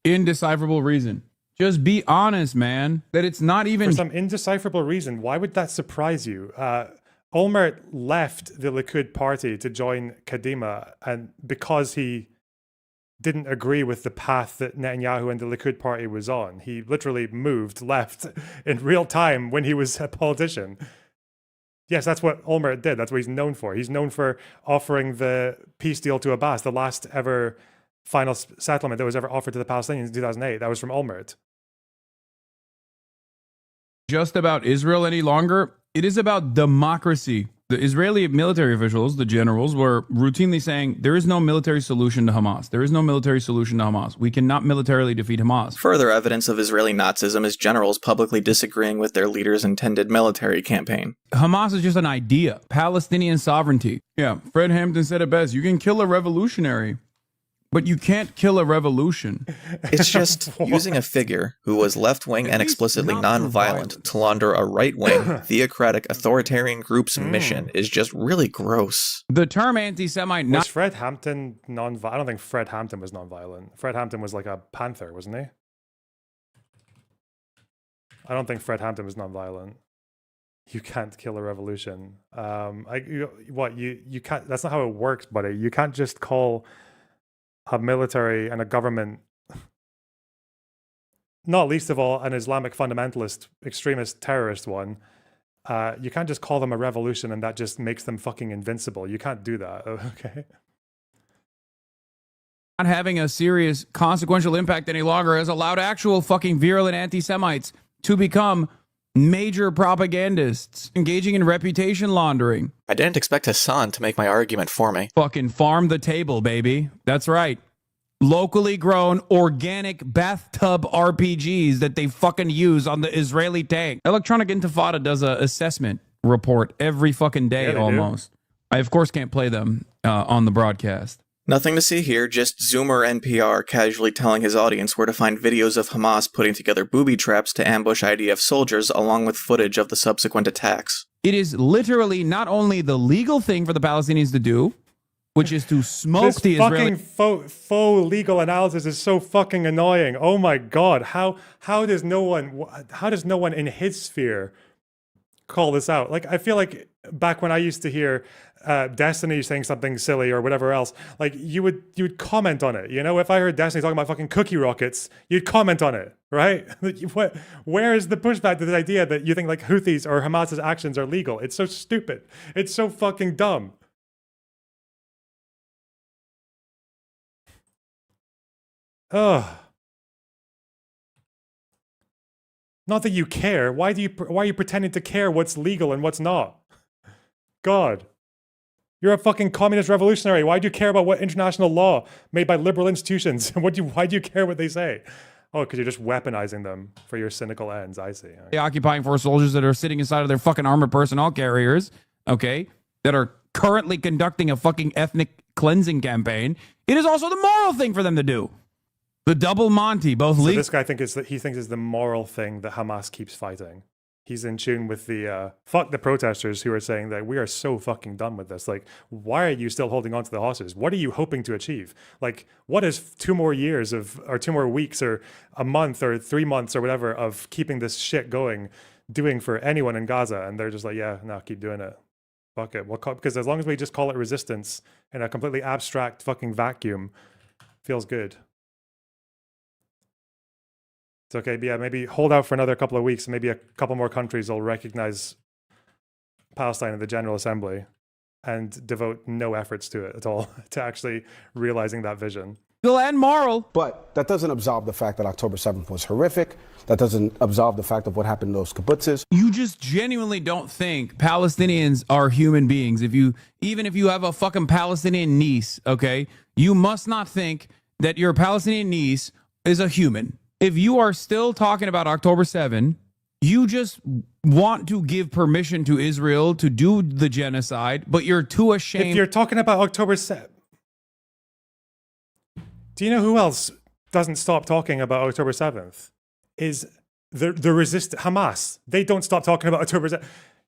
indecipherable reason. Just be honest, man, that it's not even... For some indecipherable reason. Why would that surprise you? Olmert left the Likud party to join Kadima, and because he didn't agree with the path that Netanyahu and the Likud party was on. He literally left in real time when he was a politician. Yes, that's what Olmert did. That's what he's known for. He's known for offering the peace deal to Abbas, the last ever final settlement that was ever offered to the Palestinians in 2008. That was from Olmert. Just about Israel any longer. It is about democracy. The Israeli military officials, the generals, were routinely saying there is no military solution to Hamas. There is no military solution to Hamas. We cannot militarily defeat Hamas. Further evidence of Israeli Nazism is generals publicly disagreeing with their leader's intended military campaign. Hamas is just an idea. Palestinian sovereignty. Yeah, Fred Hampton said it best. You can kill a revolutionary, But you can't kill a revolution. It's just using a figure who was left-wing and explicitly non-violent to launder a right-wing, theocratic, authoritarian group's mission is just really gross. The term anti-Semite... Was Fred Hampton non-violent? I don't think Fred Hampton was non-violent. Fred Hampton was like a panther, wasn't he? I don't think Fred Hampton was non-violent. You can't kill a revolution. You can't... That's not how it works, buddy. You can't just call a military and a government, not least of all an Islamic fundamentalist, extremist, terrorist one, you can't just call them a revolution and that just makes them fucking invincible. You can't do that, okay? Not having a serious consequential impact any longer has allowed actual fucking virulent anti-Semites to become major propagandists, engaging in reputation laundering. I didn't expect Hasan to make my argument for me. Fucking farm the table, baby. That's right. Locally grown, organic bathtub RPGs that they fucking use on the Israeli tank. Electronic Intifada does a assessment report every fucking day almost. I, of course, can't play them on the broadcast. Nothing to see here, just Zoomer NPR casually telling his audience where to find videos of Hamas putting together booby traps to ambush IDF soldiers, along with footage of the subsequent attacks. It is literally not only the legal thing for the Palestinians to do, which is to smoke the Israeli... This fucking faux legal analysis is so fucking annoying. Oh my god, how does no one in his sphere call this out? Like, I feel like back when I used to hear Destiny saying something silly or whatever else, like you would comment on it. You know, if I heard Destiny talking about fucking cookie rockets, you'd comment on it, right? Where is the pushback to this idea that you think like Houthis or Hamas's actions are legal? It's so stupid. It's so fucking dumb. Ugh. Not that you care. Why are you pretending to care what's legal and what's not? God. You're a fucking communist revolutionary. Why do you care about what international law made by liberal institutions? Why do you care what they say? Oh, because you're just weaponizing them for your cynical ends. I see. The occupying force soldiers that are sitting inside of their fucking armored personnel carriers, okay, that are currently conducting a fucking ethnic cleansing campaign. It is also the moral thing for them to do. The double Monty, both legal. So this guy thinks is the moral thing that Hamas keeps fighting. He's in tune with the fuck the protesters who are saying that we are so fucking done with this. Like, why are you still holding on to the hostages? What are you hoping to achieve? Like, what is 2 more years or 2 more weeks or a month or 3 months or whatever of keeping this shit going, doing for anyone in Gaza? And they're just like, yeah, no, keep doing it. Fuck it. Because as long as we just call it resistance in a completely abstract fucking vacuum, feels good. It's okay, but yeah, maybe hold out for another couple of weeks. Maybe a couple more countries will recognize Palestine in the General Assembly and devote no efforts to it at all, to actually realizing that vision. And moral. But that doesn't absolve the fact that October 7th was horrific. That doesn't absolve the fact of what happened in those kibbutzes. You just genuinely don't think Palestinians are human beings. Even if you have a fucking Palestinian niece, okay, you must not think that your Palestinian niece is a human. If you are still talking about October 7, you just want to give permission to Israel to do the genocide, but you're too ashamed. If you're talking about October 7, do you know who else doesn't stop talking about October 7th? Is the Hamas. They don't stop talking about October 7th.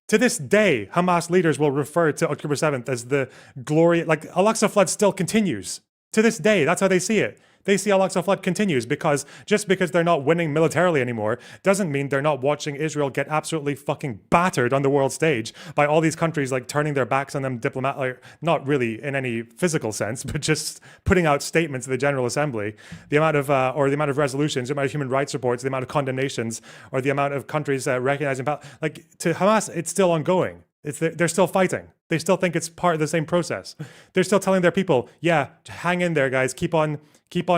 To this day, Hamas leaders will refer to October 7th as the glory, like Al-Aqsa flood still continues. To this day, that's how they see it. They see Al-Aqsa flood continues because just because they're not winning militarily anymore doesn't mean they're not watching Israel get absolutely fucking battered on the world stage by all these countries like turning their backs on them diplomatically, not really in any physical sense, but just putting out statements to the General Assembly. The amount of resolutions, the amount of human rights reports, the amount of condemnations, or the amount of countries recognizing, like to Hamas, it's still ongoing. They're still fighting. They still think it's part of the same process. They're still telling their people, yeah, hang in there, guys. Keep on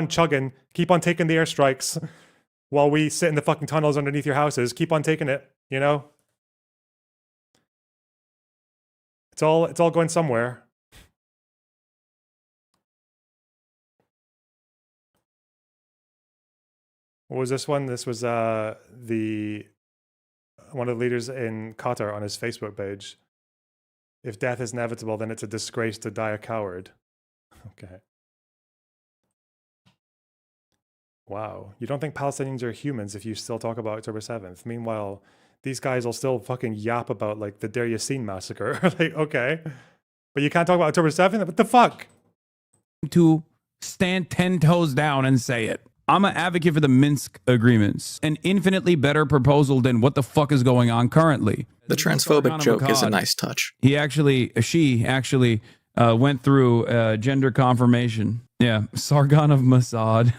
chugging. Keep on taking the airstrikes while we sit in the fucking tunnels underneath your houses. Keep on taking it, you know? It's all going somewhere. What was this one? This was one of the leaders in Qatar on his Facebook page. If death is inevitable, then it's a disgrace to die a coward. Okay. Wow. You don't think Palestinians are humans if you still talk about October 7th. Meanwhile, these guys will still fucking yap about like the Deir Yassin massacre. Like, okay. But you can't talk about October 7th? What the fuck? To stand 10 toes down and say it. I'm an advocate for the Minsk agreements, an infinitely better proposal than what the fuck is going on currently. The transphobic joke is a nice touch. She actually went through gender confirmation. Yeah, Sargon of Mossad.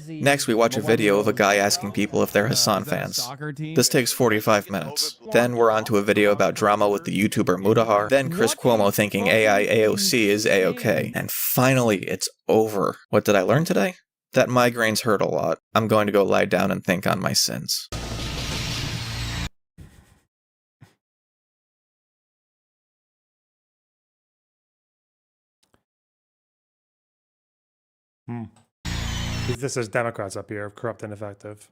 Next, we watch a video of a guy asking people if they're Hasan fans. This takes 45 minutes. Then we're on to a video about drama with the YouTuber Mudahar. Then Chris Cuomo thinking AI AOC is A-OK. And finally, it's over. What did I learn today? That migraines hurt a lot. I'm going to go lie down and think on my sins. This is Democrats up here, corrupt and effective.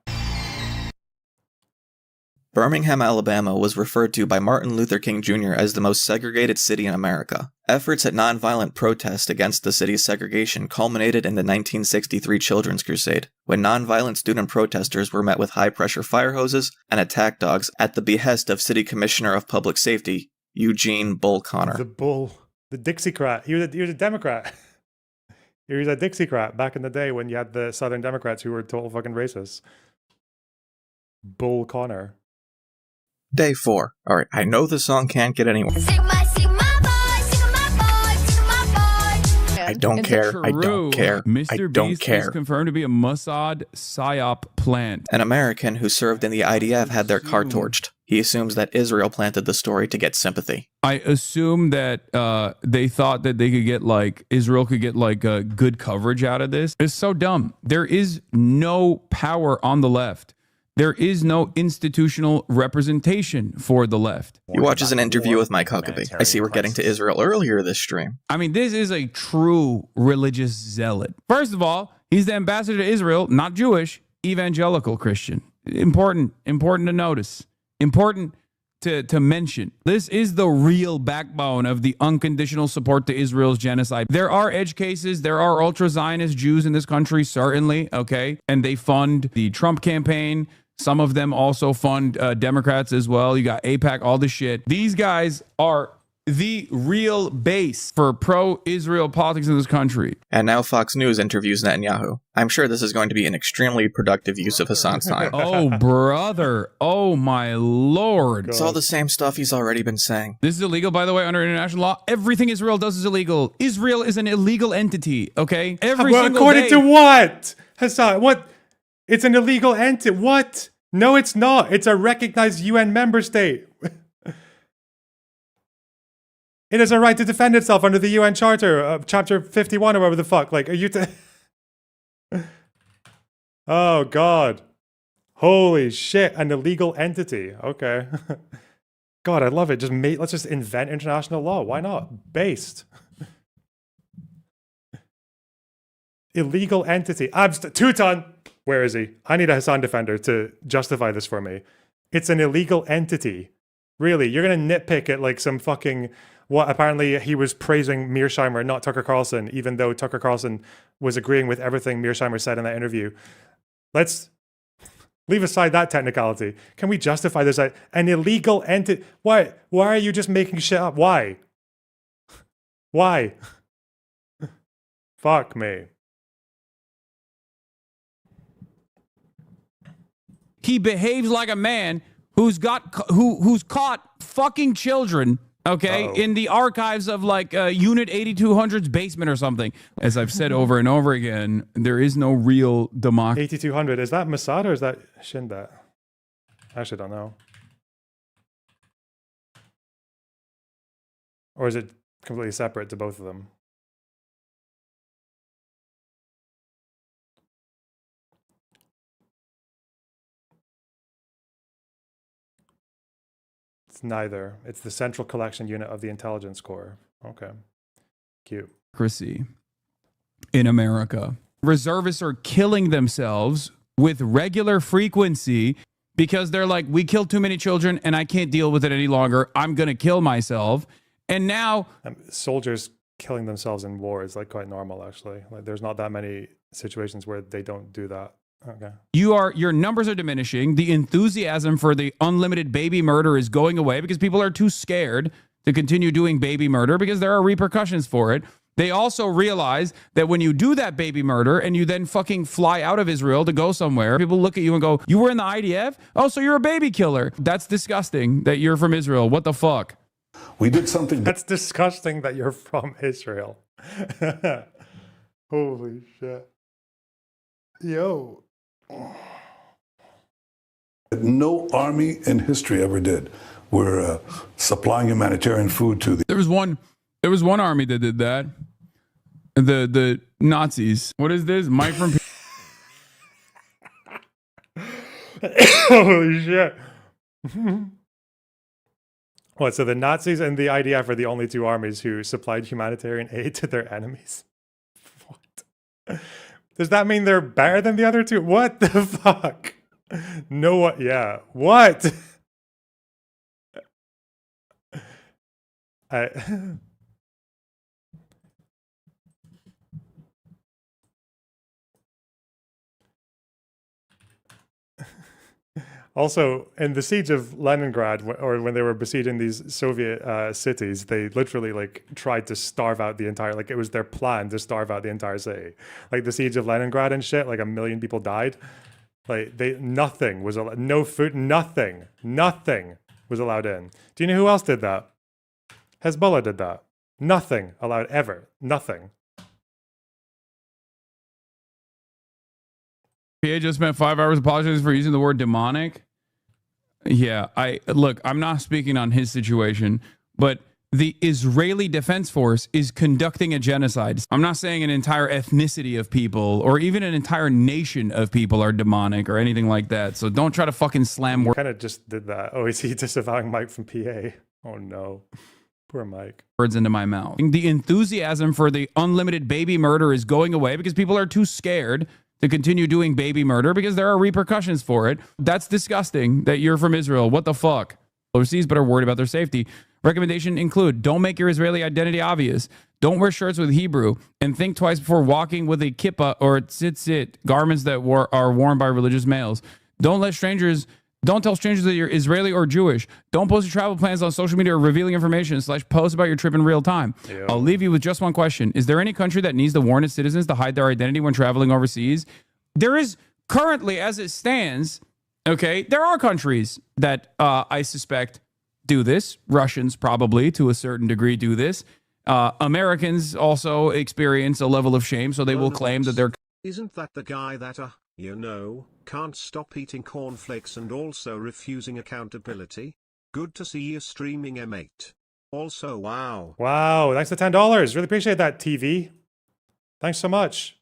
Birmingham, Alabama was referred to by Martin Luther King Jr. as the most segregated city in America. Efforts at nonviolent protest against the city's segregation culminated in the 1963 Children's Crusade, when nonviolent student protesters were met with high-pressure fire hoses and attack dogs at the behest of City Commissioner of Public Safety, Eugene Bull Connor. The Dixiecrat. He was a Democrat. He was a Dixiecrat back in the day when you had the Southern Democrats who were total fucking racists. Bull Connor. Day 4. Alright, I know the song can't get any worse. I don't care. I don't care. Mr. I don't Beast care. is confirmed to be a Mossad PSYOP plant. An American who served in the IDF had their car torched. He assumes that Israel planted the story to get sympathy. I assume that they thought that they could get Israel could get good coverage out of this. It's so dumb. There is no power on the left. There is no institutional representation for the left. He watches an interview with Mike Huckabee. I see we're getting to Israel earlier this stream. I mean, this is a true religious zealot. First of all, he's the ambassador to Israel, not Jewish, evangelical Christian. Important to notice. Important to mention. This is the real backbone of the unconditional support to Israel's genocide. There are edge cases. There are ultra-Zionist Jews in this country, certainly, okay? And they fund the Trump campaign. Some of them also fund Democrats as well. You got AIPAC, all this shit. These guys are the real base for pro-Israel politics in this country. And now Fox News interviews Netanyahu. I'm sure this is going to be an extremely productive use of Hasan's time. Oh, brother. Oh, my Lord. It's all the same stuff he's already been saying. This is illegal, by the way, under international law. Everything Israel does is illegal. Israel is an illegal entity, okay? According to what? Hasan, what? It's an illegal entity. What? No, it's not. It's a recognized UN member state. It has a right to defend itself under the UN Charter, Chapter 51 or whatever the fuck. Like, are you... Oh, God. Holy shit. An illegal entity. Okay. God, I love it. Let's just invent international law. Why not? Based. Illegal entity. Teuton. Where is he? I need a Hasan defender to justify this for me. It's an illegal entity. Really? You're going to nitpick at like some fucking... What apparently he was praising Mearsheimer, not Tucker Carlson, even though Tucker Carlson was agreeing with everything Mearsheimer said in that interview. Let's leave aside that technicality. Can we justify this? An illegal entity? Why? Why are you just making shit up? Why? Why? Fuck me. He behaves like a man who's caught fucking children, okay, in the archives of like Unit 8200's basement or something. As I've said over and over again, there is no real democracy. 8200, is that Mossad or is that Shin Bet? I actually don't know. Or is it completely separate to both of them? It's neither. It's the Central Collection Unit of the Intelligence Corps. Okay. Cute. In America. Reservists are killing themselves with regular frequency because they're like, we killed too many children and I can't deal with it any longer. I'm going to kill myself. And now... soldiers killing themselves in war is like quite normal, actually. Like, there's not that many situations where they don't do that. Okay. Your numbers are diminishing. The enthusiasm for the unlimited baby murder is going away because people are too scared to continue doing baby murder because there are repercussions for it. They also realize that when you do that baby murder and you then fucking fly out of Israel to go somewhere, people look at you and go, you were in the IDF? Oh, so you're a baby killer. That's disgusting that you're from Israel. What the fuck? We did something. That's disgusting that you're from Israel. Holy shit. Yo. No army in history ever did. We're supplying humanitarian food to the. There was one army that did that. The Nazis. What is this? Mike from. Holy shit. What? So the Nazis and the IDF are the only two armies who supplied humanitarian aid to their enemies. What? Does that mean they're better than the other two? What the fuck? No, what? Yeah. What? Also, in the siege of Leningrad, or when they were besieging these Soviet cities, they literally like tried to starve out the entire, like it was their plan to starve out the entire city. Like the siege of Leningrad and shit, like 1 million people died. Like nothing was allowed, no food, nothing was allowed in. Do you know who else did that? Hezbollah did that. Nothing allowed ever, nothing. PA just spent 5 hours apologizing for using the word demonic. Yeah, I'm not speaking on his situation, but the Israeli Defense Force is conducting a genocide. I'm not saying an entire ethnicity of people or even an entire nation of people are demonic or anything like that. So don't try to fucking slam words. Kind of just did that. Oh, is he disavowing Mike from PA? Oh no. Poor Mike. Words into my mouth. The enthusiasm for the unlimited baby murder is going away because people are too scared to continue doing baby murder because there are repercussions for it. That's disgusting that you're from Israel. What the fuck? Overseas, but are worried about their safety. Recommendation include: don't make your Israeli identity obvious. Don't wear shirts with Hebrew, and think twice before walking with a kippah or tzitzit, garments that are worn by religious males. Don't tell strangers that you're Israeli or Jewish. Don't post your travel plans on social media or revealing information / post about your trip in real time. Ew. I'll leave you with just one question. Is there any country that needs to warn its citizens to hide their identity when traveling overseas? There is currently, as it stands, okay, there are countries that I suspect do this. Russians probably, to a certain degree, do this. Americans also experience a level of shame, so they will claim that they're... Isn't that the guy that, can't stop eating cornflakes and also refusing accountability? Good to see you streaming, M8. Also, wow. Wow, thanks for $10. Really appreciate that, TV. Thanks so much.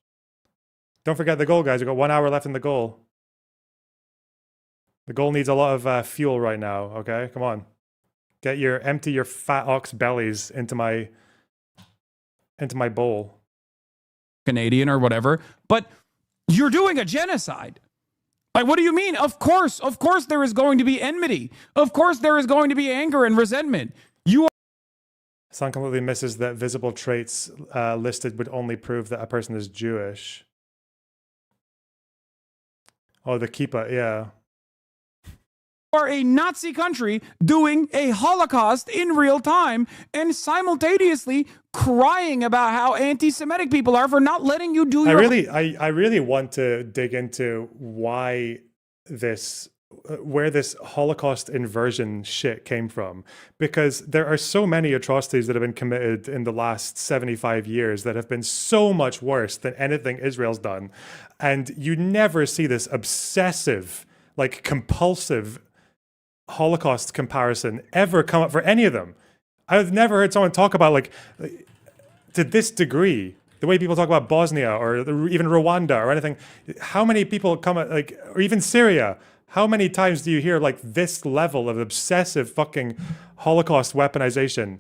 Don't forget the goal, guys. We've got 1 hour left in the goal. The goal needs a lot of fuel right now, okay? Come on. Empty your fat ox bellies into my bowl. Canadian or whatever, but you're doing a genocide. Like, what do you mean? Of course there is going to be enmity. Of course there is going to be anger and resentment. Hasan completely misses that visible traits listed would only prove that a person is Jewish. Oh, the kippah, yeah. Are a Nazi country doing a Holocaust in real time and simultaneously crying about how anti-Semitic people are for not letting you do your... I really want to dig into why where this Holocaust inversion shit came from, because there are so many atrocities that have been committed in the last 75 years that have been so much worse than anything Israel's done, and you never see this obsessive, like compulsive Holocaust comparison ever come up for any of them. I've never heard someone talk about, like, to this degree, the way people talk about Bosnia or even Rwanda or anything. How many people come at, like, or even Syria? How many times do you hear like this level of obsessive fucking Holocaust weaponization?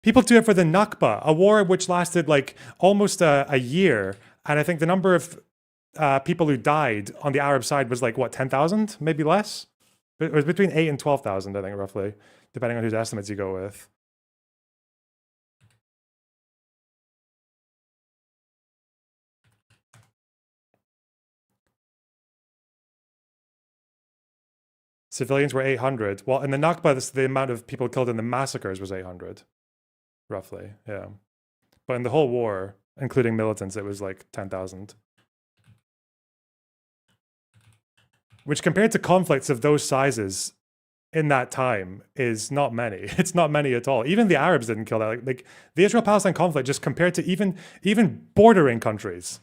People do it for the Nakba, a war which lasted like almost a year, and I think the number of people who died on the Arab side was like, what, 10,000, maybe less. It was between 8 and 12,000, I think, roughly, depending on whose estimates you go with. Civilians were 800. Well, in the Nakba, the amount of people killed in the massacres was 800, roughly. Yeah. But in the whole war, including militants, it was like 10,000. Which compared to conflicts of those sizes in that time is not many. It's not many at all. Even the Arabs didn't kill that. Like the Israel-Palestine conflict, just compared to even bordering countries.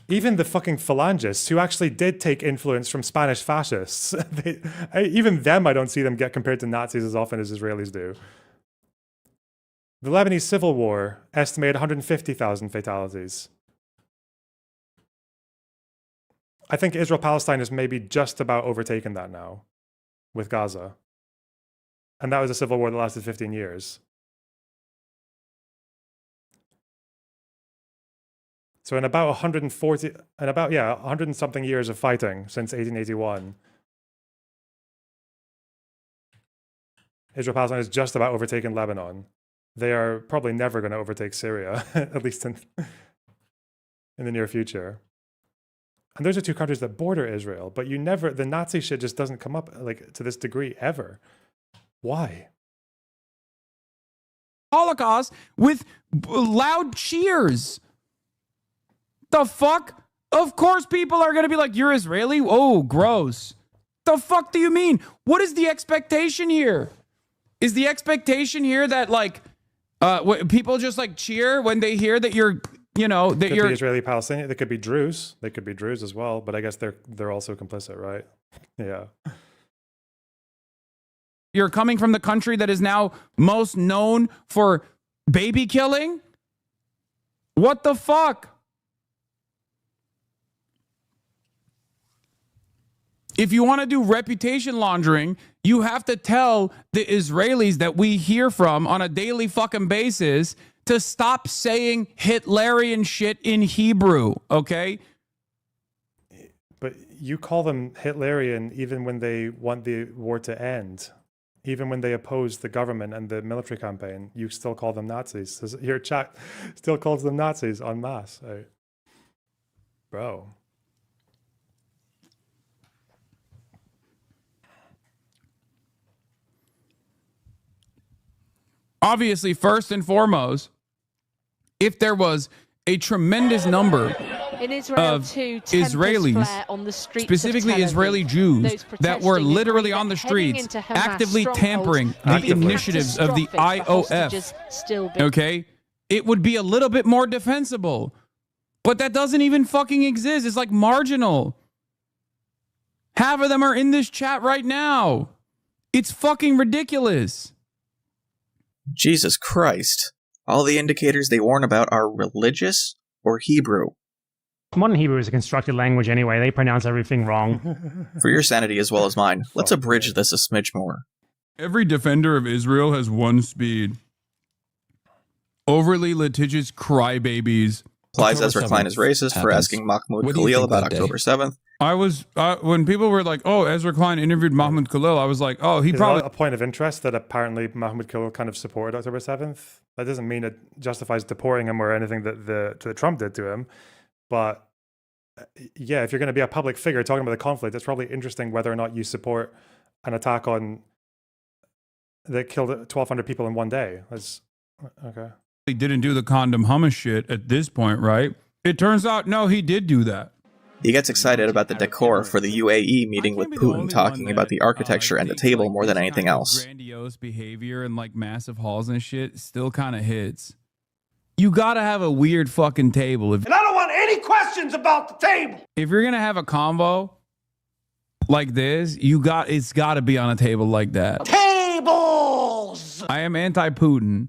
Even the fucking phalangists, who actually did take influence from Spanish fascists, even them, I don't see them get compared to Nazis as often as Israelis do. The Lebanese civil war estimated 150,000 fatalities. I think Israel-Palestine is maybe just about overtaken that now with Gaza. And that was a civil war that lasted 15 years. So in about 140, and about, 100 and something years of fighting since 1881, Israel-Palestine has just about overtaken Lebanon. They are probably never going to overtake Syria, at least in the near future. And those are two countries that border Israel, but the Nazi shit just doesn't come up like to this degree ever. Why? Holocaust with loud cheers. The fuck? Of course people are going to be like, you're Israeli? Oh, gross. The fuck do you mean? What is the expectation here? Is the expectation here that like people just like cheer when they hear that you're, that you're be Israeli Palestinian? They could be Druze. They could be Druze as well, but I guess they're also complicit, right? Yeah. You're coming from the country that is now most known for baby killing? What the fuck? If you want to do reputation laundering, you have to tell the Israelis that we hear from on a daily fucking basis to stop saying Hitlerian shit in Hebrew, okay? But you call them Hitlerian even when they want the war to end. Even when they oppose the government and the military campaign, you still call them Nazis. Your chat still calls them Nazis en masse. Bro. Obviously, first and foremost, if there was a tremendous number in Israel of too, Israelis, on the streets specifically of Tel Aviv, Israeli Jews, that were literally on the streets actively tampering the initiatives of the IOF, okay, it would be a little bit more defensible. But that doesn't even fucking exist. It's like marginal. Half of them are in this chat right now. It's fucking ridiculous. Jesus Christ. All the indicators they warn about are religious or Hebrew. Modern Hebrew is a constructed language anyway. They pronounce everything wrong. For your sanity as well as mine, let's abridge this a smidge more. Every defender of Israel has one speed. Overly litigious crybabies. Implies Ezra Klein is racist for asking Mahmoud Khalil about October 7th. I was, when people were like, oh, Ezra Klein interviewed Mahmoud Khalil, I was like, oh, he probably... a point of interest that apparently Mahmoud Khalil kind of supported October 7th. That doesn't mean it justifies deporting him or anything that Trump did to him. But yeah, if you're going to be a public figure talking about the conflict, it's probably interesting whether or not you support an attack that killed 1,200 people in one day. That's okay. He didn't do the condom hummus shit at this point, right? It turns out, no, he did do that. He gets excited about the decor for the UAE meeting with Putin, talking about the architecture and the table more than anything else. Grandiose behavior and like massive halls and shit still kind of hits. You gotta have a weird fucking table. And I don't want any questions about the table. If you're gonna have a convo like this, it's gotta be on a table like that. Tables! I am anti-Putin.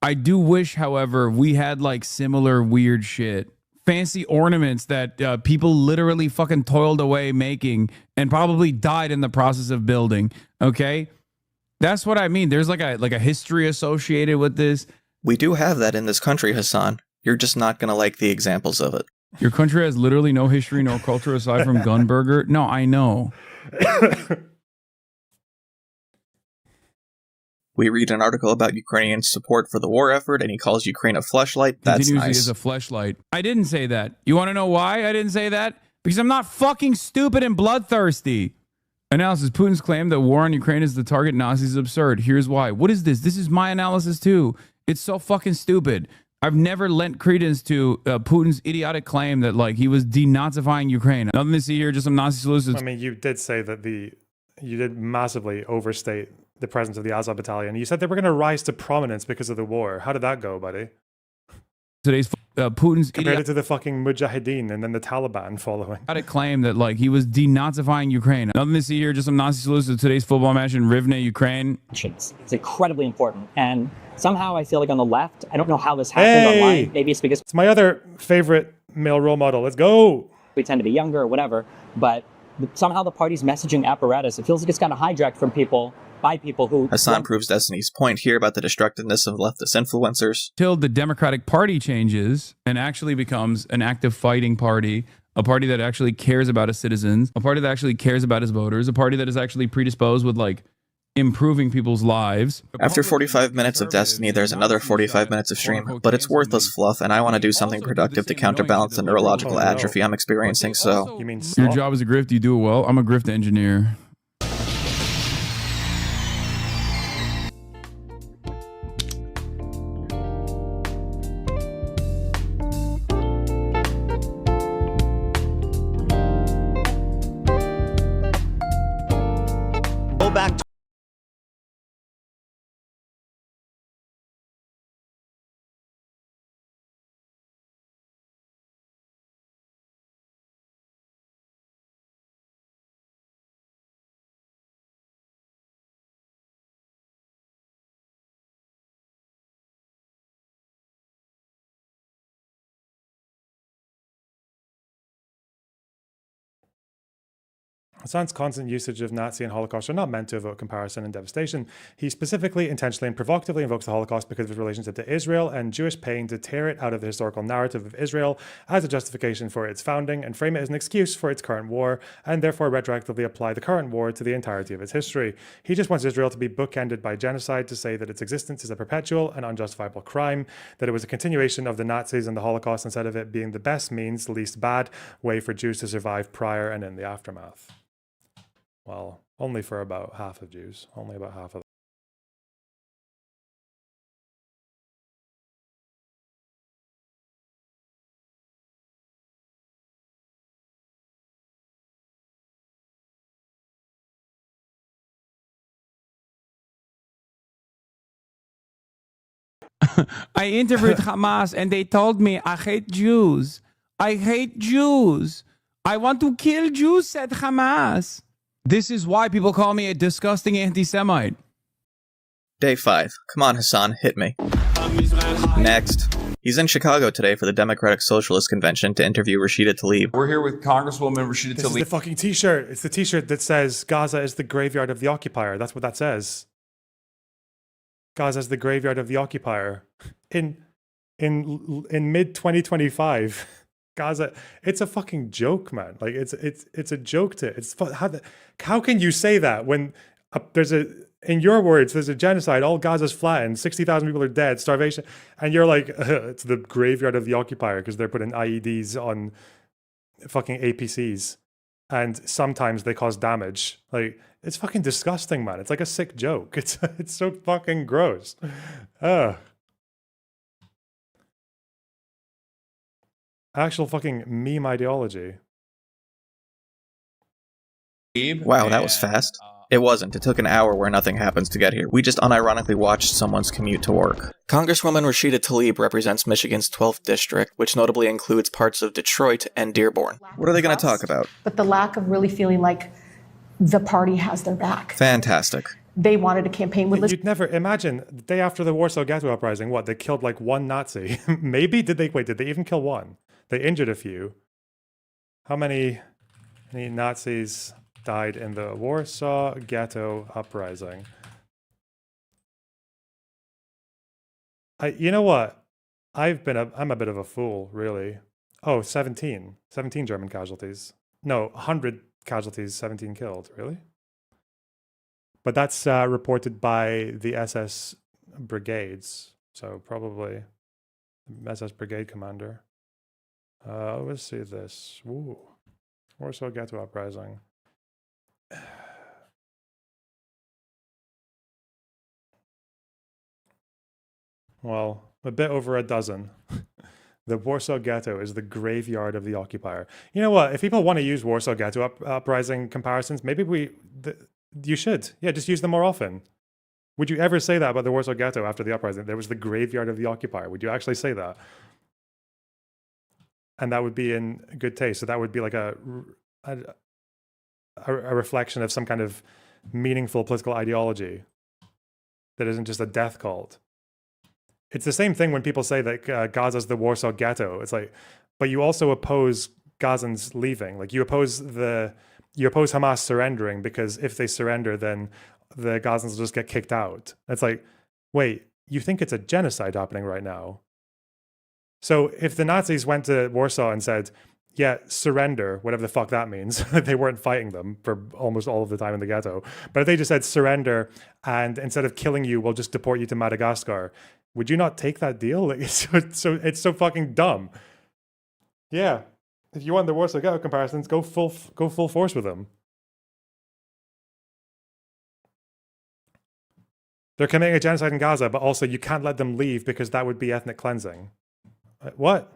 I do wish, however, we had like similar weird shit. Fancy ornaments that people literally fucking toiled away making and probably died in the process of building. Okay? That's what I mean. There's like a history associated with this. We do have that in this country, Hasan. You're just not going to like the examples of it. Your country has literally no history, no culture aside from Gunburger? No, I know. We read an article about Ukrainian support for the war effort, and he calls Ukraine a fleshlight. That's Continues nice. As a fleshlight. I didn't say that. You want to know why I didn't say that? because I'm not fucking stupid and bloodthirsty. Analysis: Putin's claim that war on Ukraine is the target Nazis is absurd. Here's why. What is this? This is my analysis too. It's so fucking stupid. I've never lent credence to Putin's idiotic claim that like he was denazifying Ukraine. Nothing to see here, just some Nazi solutions. I mean, you did say that you did massively overstate the presence of the Azov battalion. You said they were going to rise to prominence because of the war. How did that go, buddy? Today's Putin's compared it to the fucking Mujahideen and then the Taliban following. Had a claim that like he was denazifying Ukraine. Nothing to see here, just some Nazi solutions to today's football match in Rivne, Ukraine. It's incredibly important. And somehow I feel like on the left, I don't know how this happened online. Maybe it's because it's my other favorite male role model. Let's go. We tend to be younger or whatever, but somehow the party's messaging apparatus, it feels like it's kind of hijacked from people by people who... Hasan proves Destiny's point here about the destructiveness of leftist influencers. Till the Democratic Party changes and actually becomes an active fighting party, a party that actually cares about its citizens, a party that actually cares about its voters, a party that is actually predisposed with like improving people's lives. After 45 minutes of Destiny, there's another 45 minutes of stream, but it's worthless fluff, and I want to do something productive to counterbalance the neurological atrophy I'm experiencing, so... You mean your job is a grift, you do it well. I'm a grift engineer. back to Hasan's constant usage of Nazi and Holocaust are not meant to evoke comparison and devastation. He specifically, intentionally, and provocatively invokes the Holocaust because of his relationship to Israel and Jewish pain to tear it out of the historical narrative of Israel as a justification for its founding and frame it as an excuse for its current war, and therefore retroactively apply the current war to the entirety of its history. He just wants Israel to be bookended by genocide to say that its existence is a perpetual and unjustifiable crime, that it was a continuation of the Nazis and the Holocaust instead of it being the best means, the least bad way for Jews to survive prior and in the aftermath. Well, only for about half of Jews. Only about half of them. I interviewed Hamas and they told me, I hate Jews. I hate Jews. I want to kill Jews, said Hamas. This is why people call me a disgusting anti-Semite. Day 5. Come on, Hasan, hit me. Next. He's in Chicago today for the Democratic Socialist Convention to interview Rashida Talib. We're here with Congresswoman Rashida Talib. This is the fucking t-shirt. It's the t-shirt that says Gaza is the graveyard of the occupier. That's what that says. Gaza is the graveyard of the occupier. In mid-2025. Gaza, it's a fucking joke, man. Like it's a joke to it's how can you say that when in your words there's a genocide, all Gaza's flattened, 60,000 people are dead, starvation, and you're like it's the graveyard of the occupier because they're putting IEDs on fucking APCs and sometimes they cause damage. Like it's fucking disgusting, man. It's like a sick joke. It's so fucking gross. Ugh. Actual fucking meme ideology. Wow, that was fast. It wasn't. It took an hour where nothing happens to get here. We just unironically watched someone's commute to work. Congresswoman Rashida Talib represents Michigan's 12th district, which notably includes parts of Detroit and Dearborn. What are they going to talk about? But the lack of really feeling like the party has their back. Fantastic. They wanted a campaign with... You'd never imagine, the day after the Warsaw Ghetto Uprising, what, they killed like one Nazi? Maybe? Did they even kill one? They injured a few. How many Nazis died in the Warsaw Ghetto Uprising? You know what? I'm a bit of a fool, really. Oh, 17. 17 German casualties. No, 100 casualties, 17 killed. Really? But that's reported by the SS brigades. So probably SS brigade commander. Let's see this. Ooh. Warsaw Ghetto Uprising. Well, a bit over a dozen. The Warsaw Ghetto is the graveyard of the occupier. You know what? If people want to use Warsaw Ghetto uprising comparisons, maybe you should. Yeah, just use them more often. Would you ever say that about the Warsaw Ghetto after the uprising? There was the graveyard of the occupier. Would you actually say that? And that would be in good taste. So that would be like a reflection of some kind of meaningful political ideology that isn't just a death cult. It's the same thing when people say that Gaza's the Warsaw Ghetto. It's like, but you also oppose Gazans leaving. Like you oppose Hamas surrendering, because if they surrender, then the Gazans will just get kicked out. It's like, wait, you think it's a genocide happening right now? So if the Nazis went to Warsaw and said, yeah, surrender, whatever the fuck that means, they weren't fighting them for almost all of the time in the ghetto. But if they just said surrender, and instead of killing you, we'll just deport you to Madagascar, would you not take that deal? Like, it's so fucking dumb. Yeah, if you want the Warsaw Ghetto comparisons, go full force with them. They're committing a genocide in Gaza, but also you can't let them leave because that would be ethnic cleansing. What?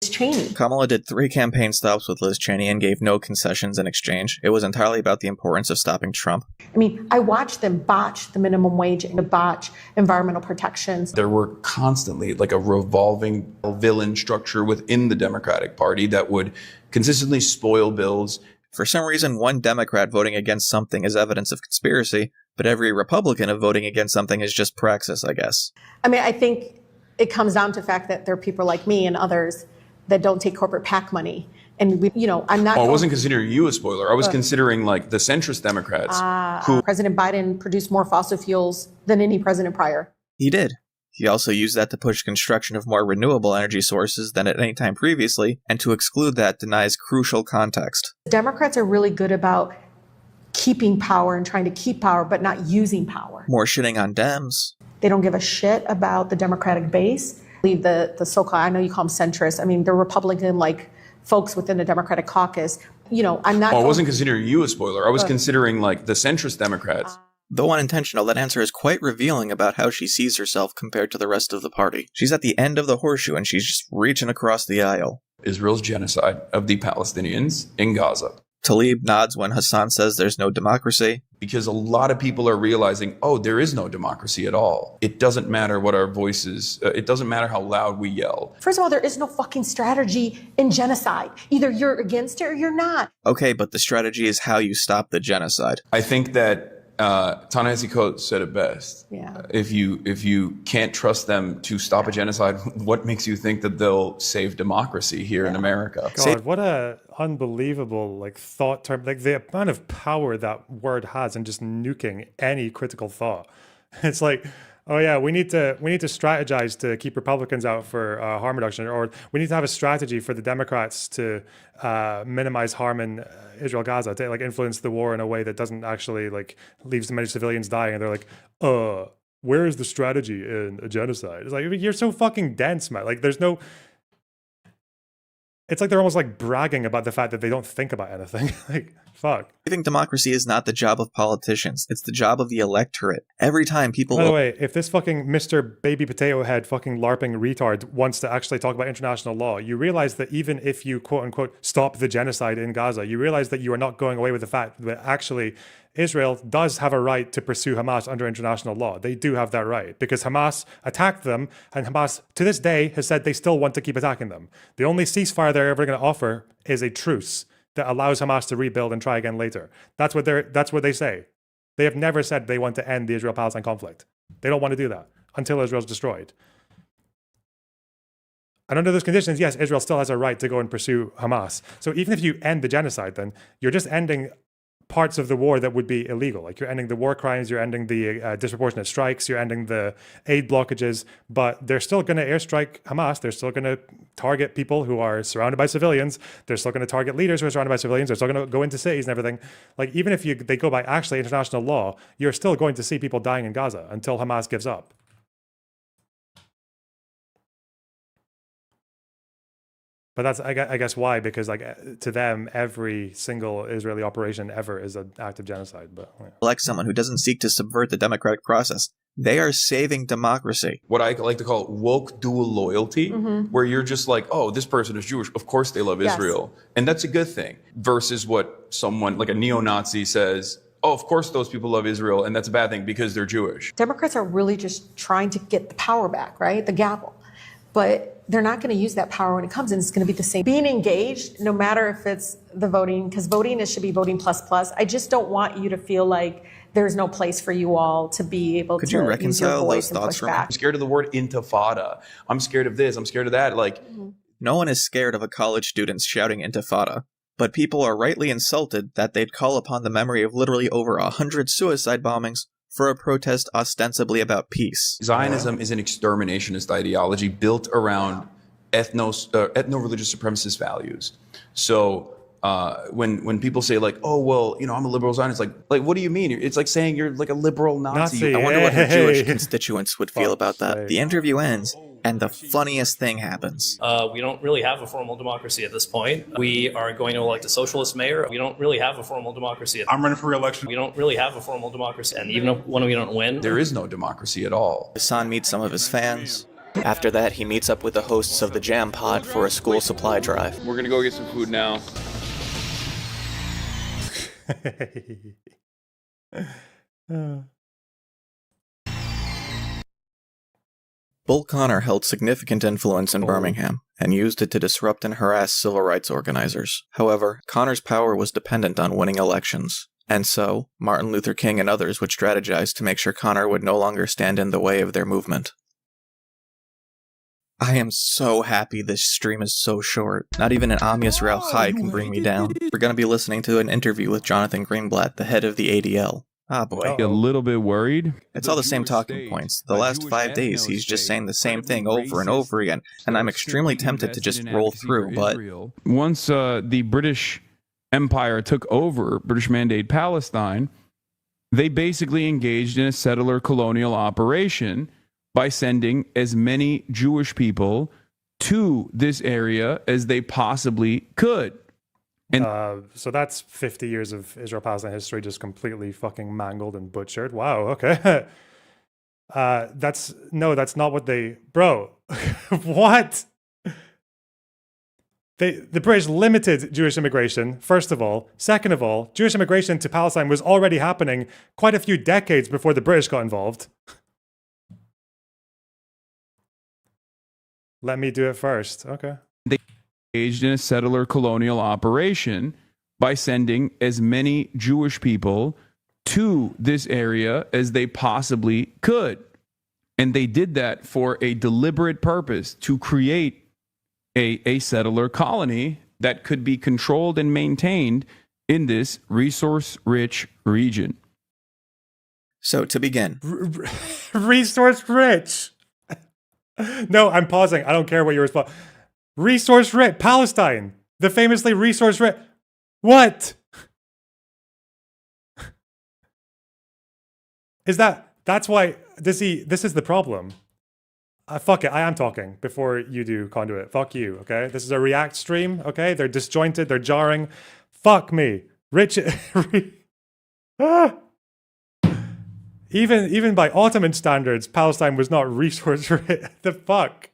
Cheney. Kamala did 3 campaign stops with Liz Cheney and gave no concessions in exchange. It was entirely about the importance of stopping Trump. I mean, I watched them botch the minimum wage and botch environmental protections. There were constantly like a revolving villain structure within the Democratic Party that would consistently spoil bills. For some reason, one Democrat voting against something is evidence of conspiracy, but every Republican of voting against something is just praxis, I guess. I mean, I think it comes down to the fact that there are people like me and others that don't take corporate PAC money. And, I'm not... I wasn't considering you a spoiler. I was considering, like, the centrist Democrats who... President Biden produced more fossil fuels than any president prior. He did. He also used that to push construction of more renewable energy sources than at any time previously, and to exclude that denies crucial context. Democrats are really good about keeping power and trying to keep power, but not using power. More shitting on Dems. They don't give a shit about the Democratic base. The so-called, I know you call them centrists. I mean, they're Republican-like folks within the Democratic caucus. I'm not... I wasn't considering you a spoiler. I was considering, like, the centrist Democrats. Though unintentional, that answer is quite revealing about how she sees herself compared to the rest of the party. She's at the end of the horseshoe and she's just reaching across the aisle. Israel's genocide of the Palestinians in Gaza. Talib nods when Hasan says there's no democracy. Because a lot of people are realizing, oh, there is no democracy at all. It doesn't matter what our voices, it doesn't matter how loud we yell. First of all, there is no fucking strategy in genocide. Either you're against it or you're not. Okay, but the strategy is how you stop the genocide. I think that Ta-Nehisi Coates said it best. Yeah. If you can't trust them to stop a genocide, what makes you think that they'll save democracy here in America? God, what a unbelievable thought term. Like the amount of power that word has in just nuking any critical thought. It's like, oh yeah, we need to strategize to keep Republicans out for harm reduction, or we need to have a strategy for the Democrats to minimize harm in Israel-Gaza, to influence the war in a way that doesn't actually leave so many civilians dying. And they're like, where is the strategy in a genocide? It's like, you're so fucking dense, man. There's no... It's like they're almost bragging about the fact that they don't think about anything. Fuck. I think democracy is not the job of politicians. It's the job of the electorate. Every time people... By the way, if this fucking Mr. Baby Potato Head fucking LARPing retard wants to actually talk about international law, you realize that even if you quote-unquote stop the genocide in Gaza, you realize that you are not going away with the fact that actually Israel does have a right to pursue Hamas under international law. They do have that right because Hamas attacked them, and Hamas to this day has said they still want to keep attacking them. The only ceasefire they're ever going to offer is a truce that allows Hamas to rebuild and try again later. That's what they say. They have never said they want to end the Israel-Palestine conflict. They don't want to do that until Israel's destroyed. And under those conditions, yes, Israel still has a right to go and pursue Hamas. So even if you end the genocide, then you're just ending parts of the war that would be illegal. You're ending the war crimes, you're ending the disproportionate strikes, you're ending the aid blockages, but they're still going to airstrike Hamas. They're still going to target people who are surrounded by civilians. They're still going to target leaders who are surrounded by civilians. They're still going to go into cities and everything. Even if they go by actually international law, you're still going to see people dying in Gaza until Hamas gives up. But that's, I guess, why? Because like to them, every single Israeli operation ever is an act of genocide. But yeah. Elect someone who doesn't seek to subvert the democratic process. They are saving democracy. What I like to call woke dual loyalty, where you're just like, oh, this person is Jewish. Of course they love Israel. And that's a good thing. Versus what someone like a neo-Nazi says, oh, of course those people love Israel. And that's a bad thing because they're Jewish. Democrats are really just trying to get the power back, right? The gavel. But they're not going to use that power when it comes, and it's going to be the same. Being engaged, no matter if it's the voting, because voting should be voting plus plus. I just don't want you to feel like there's no place for you all to be able Could to you use your reconcile voice those and thoughts push for me? back. I'm scared of the word intifada. I'm scared of this. I'm scared of that. Like, No one is scared of a college student shouting intifada, but people are rightly insulted that they'd call upon the memory of literally over 100 suicide bombings for a protest ostensibly about peace. Zionism is an exterminationist ideology built around ethno-religious supremacist values. So when people say like, oh, well, you know, I'm a liberal Zionist, like what do you mean? It's like saying you're like a liberal Nazi. I wonder what her Jewish constituents would feel about that. The interview ends, and the funniest thing happens. We don't really have a formal democracy at this point. We are going to elect a socialist mayor. We don't really have a formal democracy. I'm running for re-election. We don't really have a formal democracy. And even when we don't win, there is no democracy at all. Hasan meets some of his fans. After that, he meets up with the hosts of the Jam Pod for a school supply drive. We're gonna go get some food now. Bull Connor held significant influence in Birmingham and used it to disrupt and harass civil rights organizers. However, Connor's power was dependent on winning elections. And so, Martin Luther King and others would strategize to make sure Connor would no longer stand in the way of their movement. I am so happy this stream is so short. Not even an Amias Rao Chai can bring me down. We're going to be listening to an interview with Jonathan Greenblatt, the head of the ADL. Ah, boy. A little bit worried. It's all the same talking points. The last 5 days, he's just saying the same thing over and over again, and I'm extremely tempted to just roll through, but... Once the British Empire took over British Mandate Palestine, they basically engaged in a settler colonial operation by sending as many Jewish people to this area as they possibly could. And so that's 50 years of Israel-Palestine history just completely fucking mangled and butchered. Wow, okay. That's not what they... Bro, what? The British limited Jewish immigration, first of all. Second of all, Jewish immigration to Palestine was already happening quite a few decades before the British got involved. Let me do it first. Okay. They engaged in a settler colonial operation by sending as many Jewish people to this area as they possibly could. And they did that for a deliberate purpose, to create a settler colony that could be controlled and maintained in this resource-rich region. So to begin. Resource-rich. No, I'm pausing. I don't care what your response. Resource-rich. Palestine. The famously resource-rich. What? That's why, this is the problem. Fuck it, I am talking before you do, Conduit. Fuck you, okay? This is a React stream, okay? They're disjointed, they're jarring. Fuck me. Rich... Even by Ottoman standards, Palestine was not resource-rich. The fuck?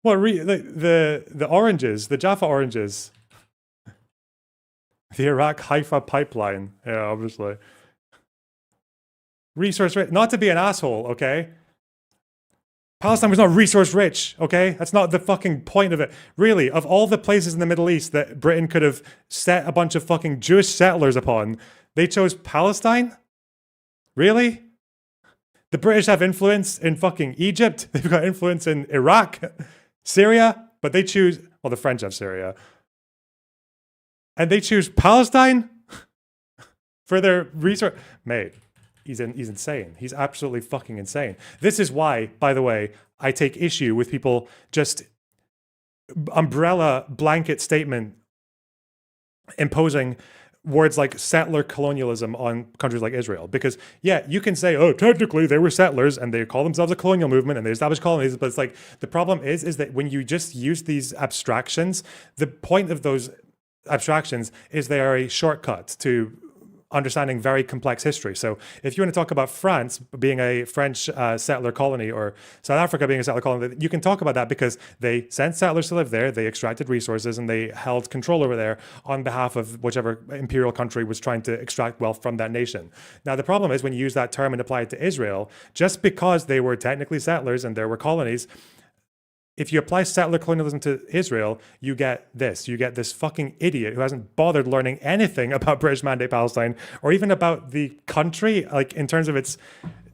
What, the oranges, the Jaffa oranges. The Iraq-Haifa pipeline. Yeah, obviously. Resource-rich. Not to be an asshole, okay? Palestine was not resource-rich, okay? That's not the fucking point of it. Really, of all the places in the Middle East that Britain could have set a bunch of fucking Jewish settlers upon, they chose Palestine? Really? The British have influence in fucking Egypt. They've got influence in Iraq, Syria, but they choose... Well, the French have Syria. And they choose Palestine for their resource... Mate. He's insane. He's absolutely fucking insane. This is why, by the way, I take issue with people just umbrella blanket statement imposing words like settler colonialism on countries like Israel. Because, yeah, you can say, oh, technically they were settlers and they call themselves a colonial movement and they established colonies. But it's like, the problem is that when you just use these abstractions, the point of those abstractions is they are a shortcut to understanding very complex history. So if you want to talk about France being a French settler colony or South Africa being a settler colony, you can talk about that because they sent settlers to live there, they extracted resources, and they held control over there on behalf of whichever imperial country was trying to extract wealth from that nation. Now, the problem is when you use that term and apply it to Israel, just because they were technically settlers and there were colonies, if you apply settler colonialism to Israel, you get this. You get this fucking idiot who hasn't bothered learning anything about British Mandate Palestine or even about the country, like in terms of its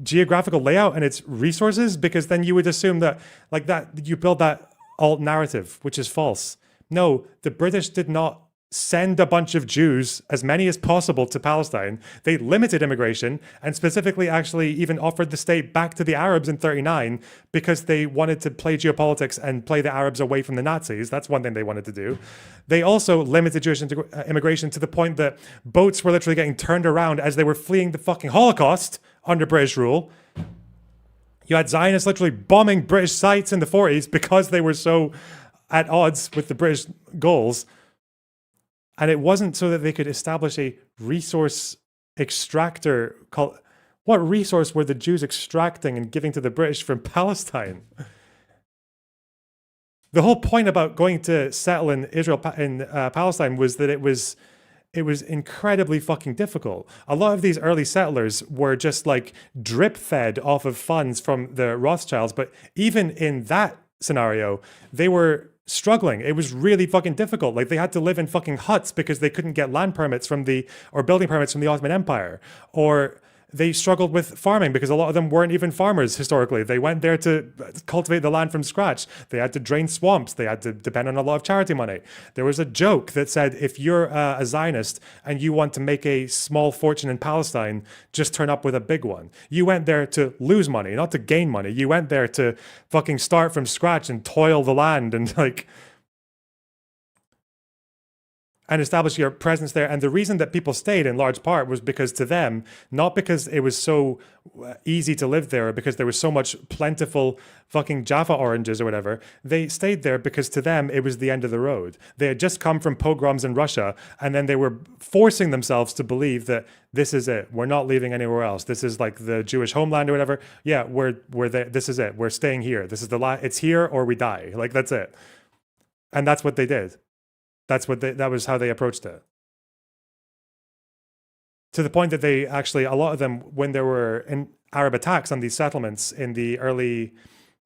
geographical layout and its resources, because then you would assume that, like that, you build that alt narrative, which is false. No, the British did not send a bunch of Jews, as many as possible, to Palestine. They limited immigration and specifically actually even offered the state back to the Arabs in 1939 because they wanted to play geopolitics and play the Arabs away from the Nazis. That's one thing they wanted to do. They also limited Jewish immigration to the point that boats were literally getting turned around as they were fleeing the fucking Holocaust under British rule. You had Zionists literally bombing British sites in the 40s because they were so at odds with the British goals. And it wasn't so that they could establish a resource extractor. What resource were the Jews extracting and giving to the British from Palestine? The whole point about going to settle in Palestine was that it was incredibly fucking difficult. A lot of these early settlers were just like drip fed off of funds from the Rothschilds. But even in that scenario, they were struggling. It was really fucking difficult. Like they had to live in fucking huts because they couldn't get land permits or building permits from the Ottoman Empire. Or they struggled with farming because a lot of them weren't even farmers historically. They went there to cultivate the land from scratch. They had to drain swamps. They had to depend on a lot of charity money. There was a joke that said, if you're a Zionist and you want to make a small fortune in Palestine, just turn up with a big one. You went there to lose money, not to gain money. You went there to fucking start from scratch and toil the land and and establish your presence there. And the reason that people stayed in large part was because to them, not because it was so easy to live there or because there was so much plentiful fucking Jaffa oranges or whatever. They stayed there because to them, it was the end of the road. They had just come from pogroms in Russia, and then they were forcing themselves to believe that this is it. We're not leaving anywhere else. This is like the Jewish homeland or whatever. Yeah, we're there. This is it. We're staying here. This is it's here or we die. Like, that's it. And that's what they did. That was how they approached it. To the point that they actually, a lot of them, when there were Arab attacks on these settlements in the early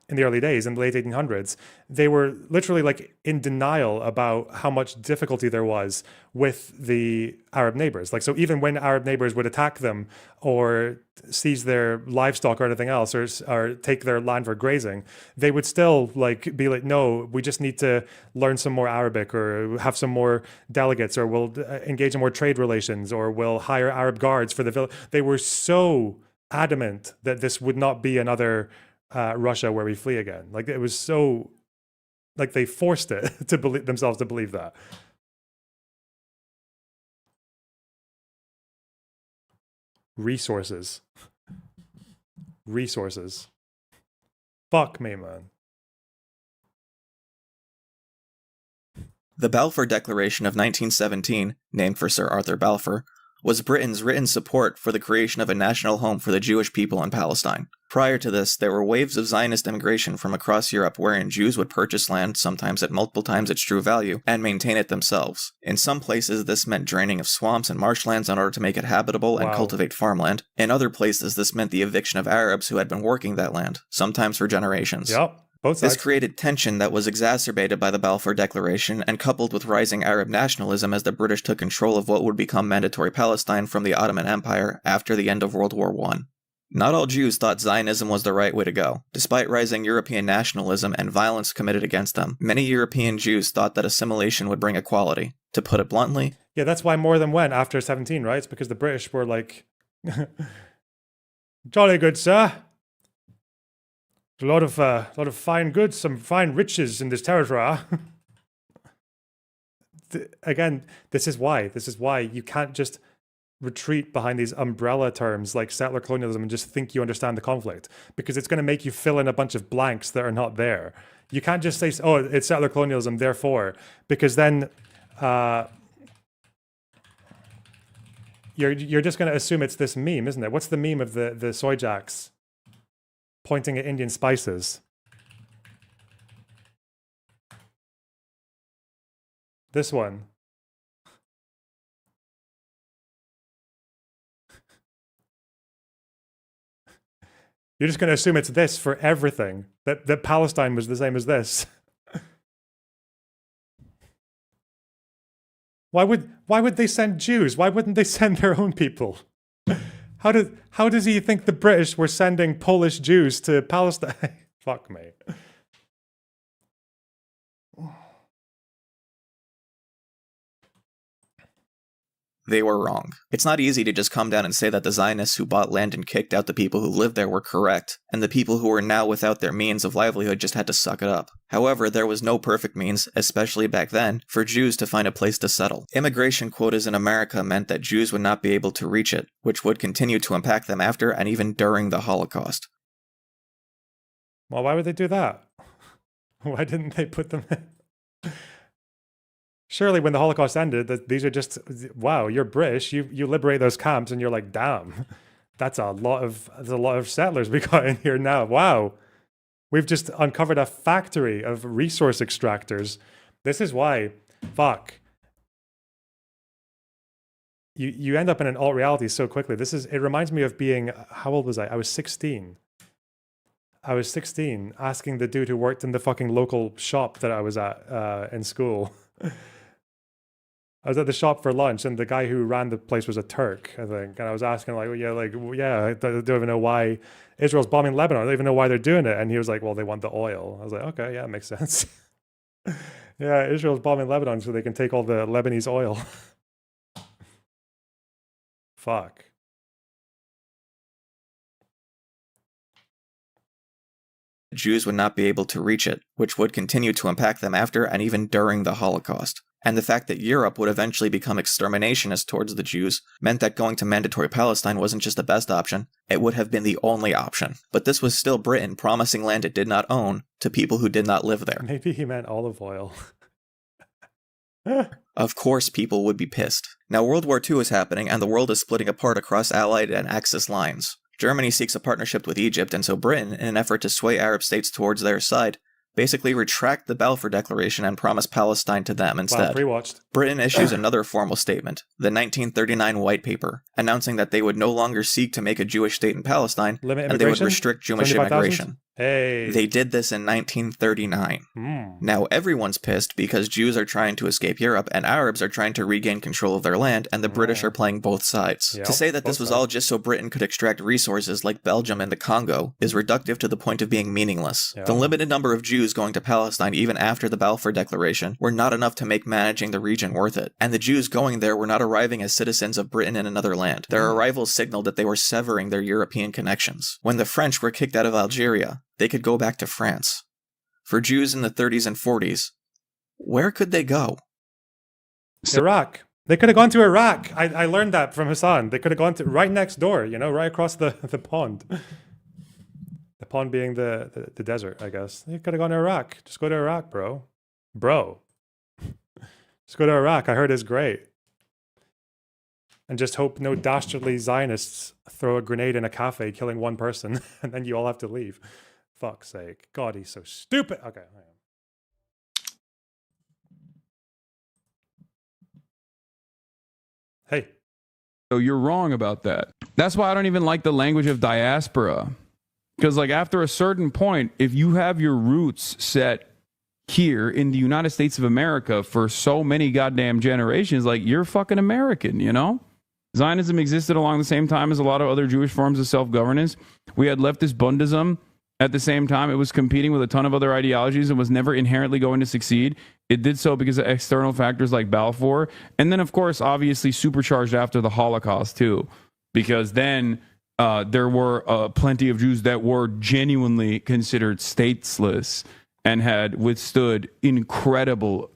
days, in the late 1800s, they were literally like in denial about how much difficulty there was with the Arab neighbors. Like, so even when Arab neighbors would attack them or seize their livestock or anything else, or take their land for grazing, they would still like be like, no, we just need to learn some more Arabic or have some more delegates, or we'll engage in more trade relations, or we'll hire Arab guards for the village. They were so adamant that this would not be another Russia where we flee again. Like, it was so, like, they forced it to believe themselves to believe that. Resources. Fuck me, man. The Balfour Declaration of 1917, named for Sir Arthur Balfour, was Britain's written support for the creation of a national home for the Jewish people in Palestine. Prior to this, there were waves of Zionist immigration from across Europe wherein Jews would purchase land, sometimes at multiple times its true value, and maintain it themselves. In some places, this meant draining of swamps and marshlands in order to make it habitable and cultivate farmland. In other places, this meant the eviction of Arabs who had been working that land, sometimes for generations. Yep. This created tension that was exacerbated by the Balfour Declaration and coupled with rising Arab nationalism as the British took control of what would become Mandatory Palestine from the Ottoman Empire after the end of World War I. Not all Jews thought Zionism was the right way to go. Despite rising European nationalism and violence committed against them, many European Jews thought that assimilation would bring equality. To put it bluntly, yeah, that's why more than went after 17, right? It's because the British were like, jolly good, sir. A lot of fine goods, some fine riches in this territory. again, this is why you can't just retreat behind these umbrella terms like settler colonialism and just think you understand the conflict, because it's going to make you fill in a bunch of blanks that are not there. You can't just say, oh, it's settler colonialism, therefore, because then you're just going to assume it's this meme, isn't it? What's the meme of the soy jacks pointing at Indian spices? This one. You're just going to assume it's this for everything, that Palestine was the same as this. Why would they send Jews? Why wouldn't they send their own people? How does he think the British were sending Polish Jews to Palestine? Fuck me. They were wrong. It's not easy to just come down and say that the Zionists who bought land and kicked out the people who lived there were correct, and the people who were now without their means of livelihood just had to suck it up. However, there was no perfect means, especially back then, for Jews to find a place to settle. Immigration quotas in America meant that Jews would not be able to reach it, which would continue to impact them after and even during the Holocaust. Well, why would they do that? Why didn't they put them in? Surely when the Holocaust ended, these are just, wow, you're British, you liberate those camps, and you're like, damn, that's a lot of settlers we got in here now. Wow, we've just uncovered a factory of resource extractors. This is why, fuck, you end up in an alt reality so quickly. It reminds me of being, how old was I? I was 16. I was 16, asking the dude who worked in the fucking local shop that I was at in school. I was at the shop for lunch, and the guy who ran the place was a Turk, I think. And I was asking, like, I don't even know why Israel's bombing Lebanon. I don't even know why they're doing it. And he was like, well, they want the oil. I was like, okay, yeah, it makes sense. Yeah, Israel's bombing Lebanon so they can take all the Lebanese oil. Fuck. Jews would not be able to reach it, which would continue to impact them after and even during the Holocaust. And the fact that Europe would eventually become exterminationist towards the Jews meant that going to mandatory Palestine wasn't just the best option, it would have been the only option. But this was still Britain promising land it did not own to people who did not live there. Maybe he meant olive oil. Of course people would be pissed. Now World War II is happening and the world is splitting apart across Allied and Axis lines. Germany seeks a partnership with Egypt, and so Britain, in an effort to sway Arab states towards their side, basically retract the Balfour Declaration and promise Palestine to them instead. Wow, pre-watched. Britain issues another formal statement, the 1939 White Paper, announcing that they would no longer seek to make a Jewish state in Palestine, and they would restrict Jewish immigration. Hey. They did this in 1939. Now everyone's pissed because Jews are trying to escape Europe and Arabs are trying to regain control of their land, and the British are playing both sides. Yep, to say that this was all just so Britain could extract resources like Belgium and the Congo is reductive to the point of being meaningless. Yeah. The limited number of Jews going to Palestine even after the Balfour Declaration were not enough to make managing the region worth it, and the Jews going there were not arriving as citizens of Britain in another land. Their arrival signaled that they were severing their European connections. When the French were kicked out of Algeria, they could go back to France. For Jews in the 30s and 40s, where could they go? Iraq. They could have gone to Iraq. I learned that from Hasan. They could have gone to right next door, right across the pond. The pond being the desert, I guess. They could have gone to Iraq. Just go to Iraq, bro. Just go to Iraq. I heard it's great. And just hope no dastardly Zionists throw a grenade in a cafe, killing one person, and then you all have to leave. Fuck's sake. God, he's so stupid. Okay. Hang on. Hey. So you're wrong about that. That's why I don't even like the language of diaspora. Because like after a certain point, if you have your roots set here in the United States of America for so many goddamn generations, like you're fucking American, Zionism existed along the same time as a lot of other Jewish forms of self-governance. We had leftist Bundism at the same time. It was competing with a ton of other ideologies and was never inherently going to succeed. It did so because of external factors like Balfour. And then, of course, obviously supercharged after the Holocaust, too. Because then there were plenty of Jews that were genuinely considered stateless. and had withstood incredible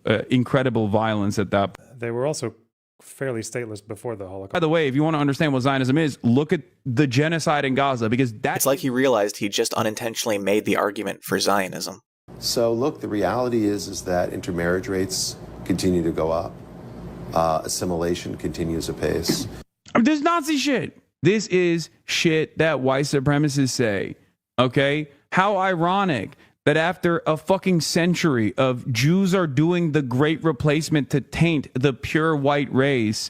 violence at that point. They were also fairly stateless before the Holocaust. By the way, if you want to understand what Zionism is, look at the genocide in Gaza, because It's like he realized he just unintentionally made the argument for Zionism. So look, the reality is that intermarriage rates continue to go up. Assimilation continues apace. I mean, this is Nazi shit. This is shit that white supremacists say. Okay? How ironic that after a fucking century of Jews are doing the great replacement to taint the pure white race,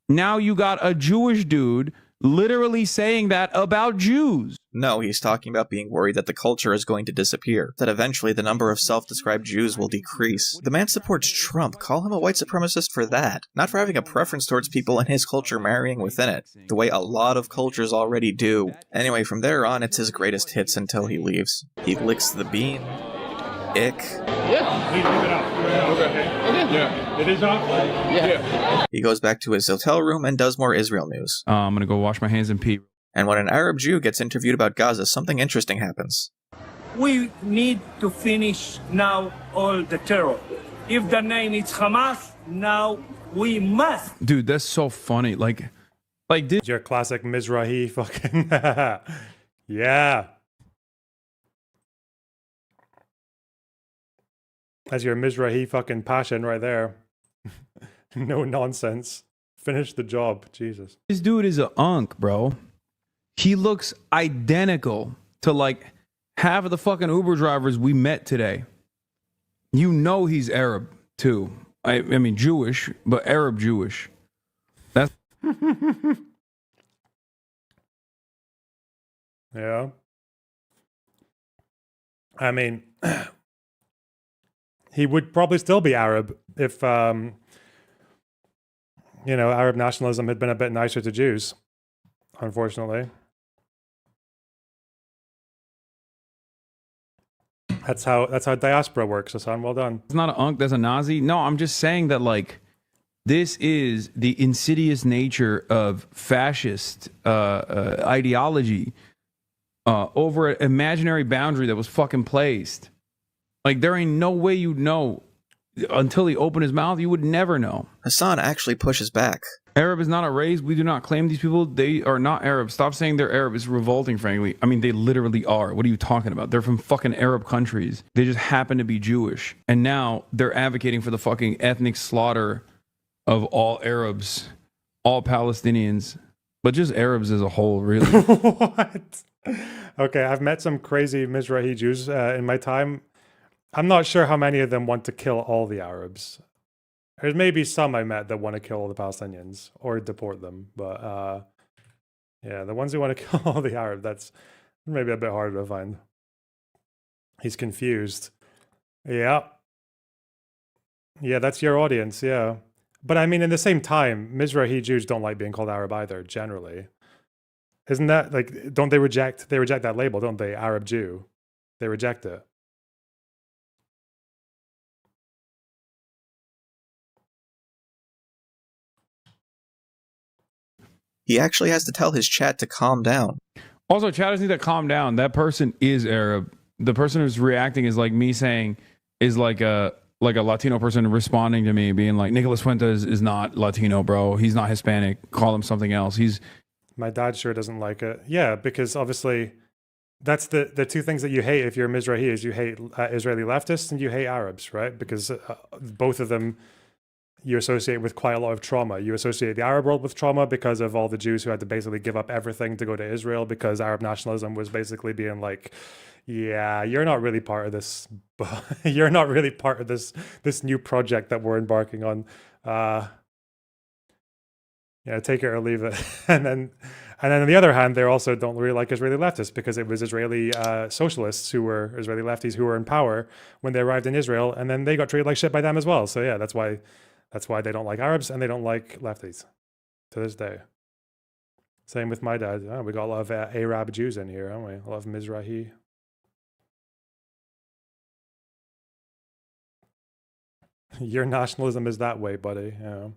now you got a Jewish dude literally saying that about Jews. No, he's talking about being worried that the culture is going to disappear, that eventually the number of self-described Jews will decrease. The man supports Trump. Call him a white supremacist for that, not for having a preference towards people in his culture marrying within it, the way a lot of cultures already do. Anyway, from there on, it's his greatest hits until he leaves. He licks the bean. Ick. Yeah. Please leave it up. Okay. Yeah. It is off? Yeah. He goes back to his hotel room and does more Israel news. I'm gonna go wash my hands and pee. And when an Arab Jew gets interviewed about Gaza, something interesting happens. We need to finish now all the terror. If the name is Hamas, now we must. Dude, that's so funny. Like this. Your classic Mizrahi fucking. Yeah. That's your Mizrahi fucking passion right there. No nonsense. Finish the job. Jesus. This dude is a unk, bro. He looks identical to like half of the fucking Uber drivers we met today. You know he's Arab too. I mean Jewish, but Arab Jewish. That's yeah. I mean, he would probably still be Arab if Arab nationalism had been a bit nicer to Jews, unfortunately. That's how diaspora works, Hasan. Well done. It's not an unk, that's a Nazi. No, I'm just saying that like this is the insidious nature of fascist ideology over an imaginary boundary that was fucking placed. Like there ain't no way you'd know until he opened his mouth. You would never know. Hasan actually pushes back. Arab is not a race. We do not claim these people. They are not Arab. Stop saying they're Arab. It's revolting, frankly. I mean, they literally are. What are you talking about? They're from fucking Arab countries. They just happen to be Jewish. And now they're advocating for the fucking ethnic slaughter of all Arabs, all Palestinians, but just Arabs as a whole, really. What? Okay, I've met some crazy Mizrahi Jews in my time. I'm not sure how many of them want to kill all the Arabs. There's maybe some I met that want to kill all the Palestinians or deport them. But yeah, the ones who want to kill all the Arabs, that's maybe a bit harder to find. He's confused. Yeah. Yeah, that's your audience, yeah. But I mean, in the same time, Mizrahi Jews don't like being called Arab either, generally. Isn't that, like, don't they reject that label, don't they? Arab Jew. They reject it. He actually has to tell his chat to calm down. Also, chat doesn't need to calm down. That person is Arab. The person who's reacting is like me saying, is like a Latino person responding to me, being like, Nicolas Fuentes is not Latino, bro. He's not Hispanic. Call him something else. My dad sure doesn't like it. Yeah, because obviously that's the two things that you hate if you're Mizrahi is you hate Israeli leftists and you hate Arabs, right? Because both of them you associate with quite a lot of trauma. You associate the Arab world with trauma because of all the Jews who had to basically give up everything to go to Israel because Arab nationalism was basically being like, yeah, you're not really part of this. You're not really part of this new project that we're embarking on. Yeah, take it or leave it. And then on the other hand, they also don't really like Israeli leftists because it was Israeli socialists who were Israeli lefties who were in power when they arrived in Israel, and then they got treated like shit by them as well. So yeah, that's why they don't like Arabs and they don't like lefties to this day. Same with my dad. Oh, we got a lot of Arab Jews in here, haven't we? A lot of Mizrahi. Your nationalism is that way, buddy. Yeah.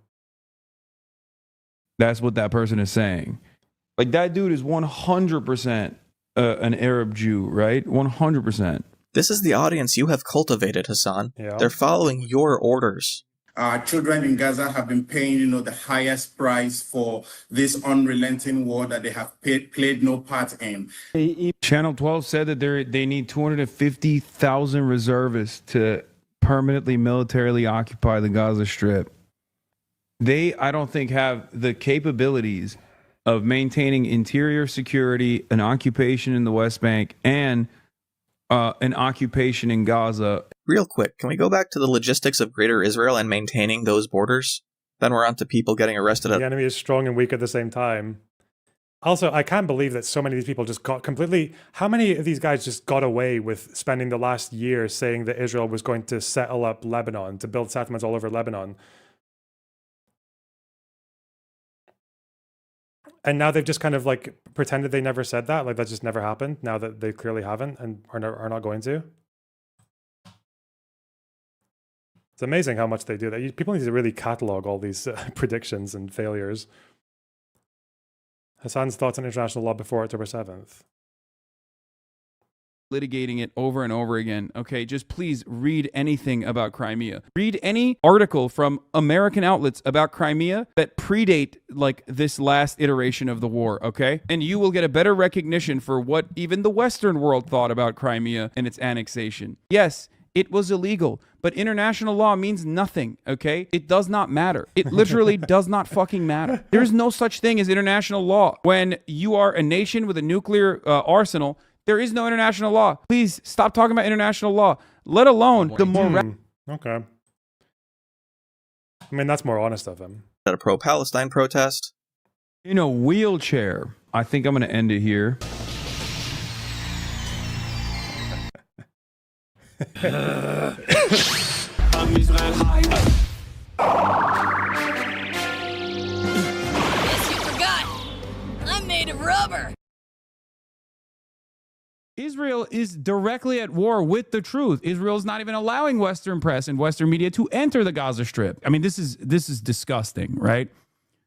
That's what that person is saying. Like that dude is 100% an Arab Jew, right? 100%. This is the audience you have cultivated, Hasan. Yeah. They're following your orders. Children in Gaza have been paying, the highest price for this unrelenting war that they have played no part in. Channel 12 said that they need 250,000 reservists to permanently militarily occupy the Gaza Strip. They, I don't think, have the capabilities of maintaining interior security, an occupation in the West Bank, and an occupation in Gaza. Real quick, can we go back to the logistics of Greater Israel and maintaining those borders? Then we're on to people getting arrested. The enemy is strong and weak at the same time. Also, I can't believe that so many of these people just got completely... How many of these guys just got away with spending the last year saying that Israel was going to settle up Lebanon, to build settlements all over Lebanon? And now they've just kind of like pretended they never said that, like that just never happened, now that they clearly haven't and are not going to. It's amazing how much they do that. People need to really catalog all these predictions and failures. Hasan's thoughts on international law before October 7th. Litigating it over and over again. Okay, just please read anything about Crimea. Read any article from American outlets about Crimea that predate like this last iteration of the war, okay? And you will get a better recognition for what even the Western world thought about Crimea and its annexation. Yes, it was illegal, but international law means nothing, okay? It does not matter. It literally does not fucking matter. There's no such thing as international law. When you are a nation with a nuclear arsenal, there is no international law. Please stop talking about international law, let alone the more... Okay. I mean, that's more honest of him. At a pro-Palestine protest. In a wheelchair. I think I'm going to end it here. I'm Israel high. Guess you forgot. I'm made of rubber. Israel is directly at war with the truth. Israel's not even allowing Western press and Western media to enter the Gaza Strip. I mean, this is disgusting, right?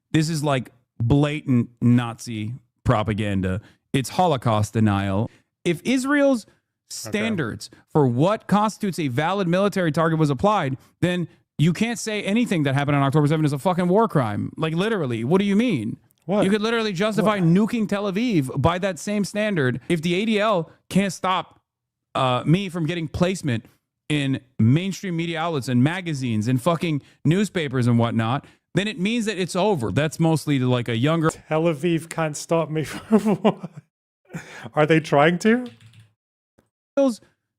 This is like blatant Nazi propaganda. It's Holocaust denial. If Israel's standards for what constitutes a valid military target was applied, then you can't say anything that happened on October 7th is a fucking war crime. Like, literally, what do you mean? What? You could literally justify nuking Tel Aviv by that same standard. If the ADL can't stop me from getting placement in mainstream media outlets and magazines and fucking newspapers and whatnot, then it means that it's over. That's mostly to like a younger... Tel Aviv can't stop me from what? Are they trying to?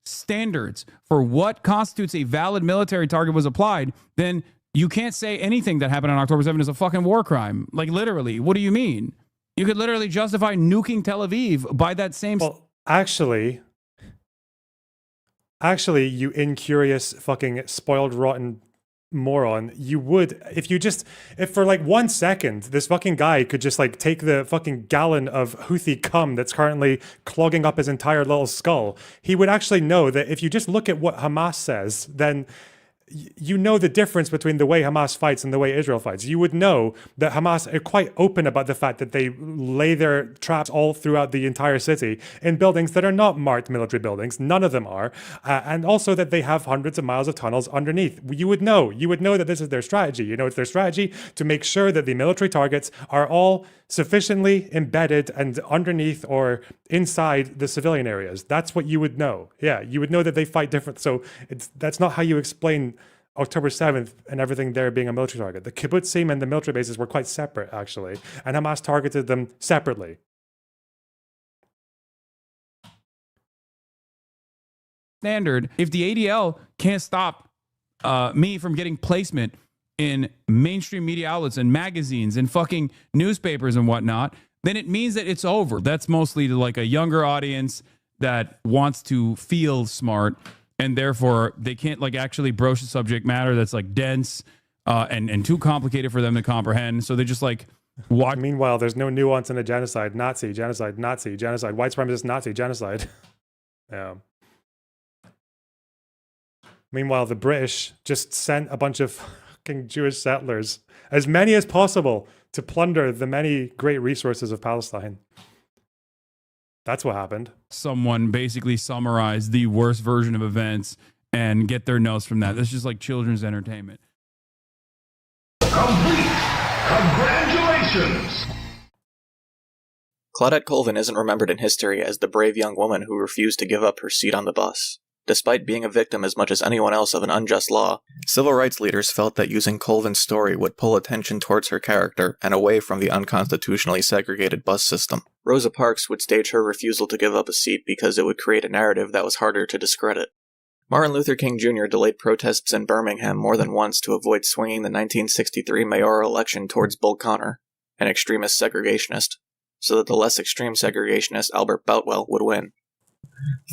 Standards for what constitutes a valid military target was applied, then you can't say anything that happened on October 7th is a fucking war crime. Like, literally, what do you mean? You could literally justify nuking Tel Aviv by that same... Well, actually, you incurious fucking spoiled rotten moron, you would, if for like 1 second, this fucking guy could just like take the fucking gallon of Houthi cum that's currently clogging up his entire little skull, he would actually know that if you just look at what Hamas says, then you know the difference between the way Hamas fights and the way Israel fights. You would know that Hamas are quite open about the fact that they lay their traps all throughout the entire city in buildings that are not marked military buildings. None of them are. And also that they have hundreds of miles of tunnels underneath. You would know that this is their strategy. You know, it's their strategy to make sure that the military targets are all sufficiently embedded and underneath or inside the civilian areas. That's what you would know. Yeah, you would know that they fight different. So that's not how you explain October 7th and everything there being a military target. The kibbutzim and the military bases were quite separate, actually, and Hamas targeted them separately. Standard, if the ADL can't stop me from getting placement in mainstream media outlets and magazines and fucking newspapers and whatnot, then it means that it's over. That's mostly to like a younger audience that wants to feel smart, and therefore they can't like actually broach the subject matter that's like dense and too complicated for them to comprehend. So they just like watch. Meanwhile, there's no nuance in a genocide. Nazi, genocide, Nazi, genocide. White supremacist, Nazi, genocide. Yeah. Meanwhile, the British just sent a bunch of fucking Jewish settlers, as many as possible, to plunder the many great resources of Palestine. That's what happened. Someone basically summarize the worst version of events and get their notes from that. That's just like children's entertainment. Complete. Congratulations. Claudette Colvin isn't remembered in history as the brave young woman who refused to give up her seat on the bus. Despite being a victim as much as anyone else of an unjust law, civil rights leaders felt that using Colvin's story would pull attention towards her character and away from the unconstitutionally segregated bus system. Rosa Parks would stage her refusal to give up a seat because it would create a narrative that was harder to discredit. Martin Luther King Jr. delayed protests in Birmingham more than once to avoid swinging the 1963 mayoral election towards Bull Connor, an extremist segregationist, so that the less extreme segregationist Albert Boutwell would win.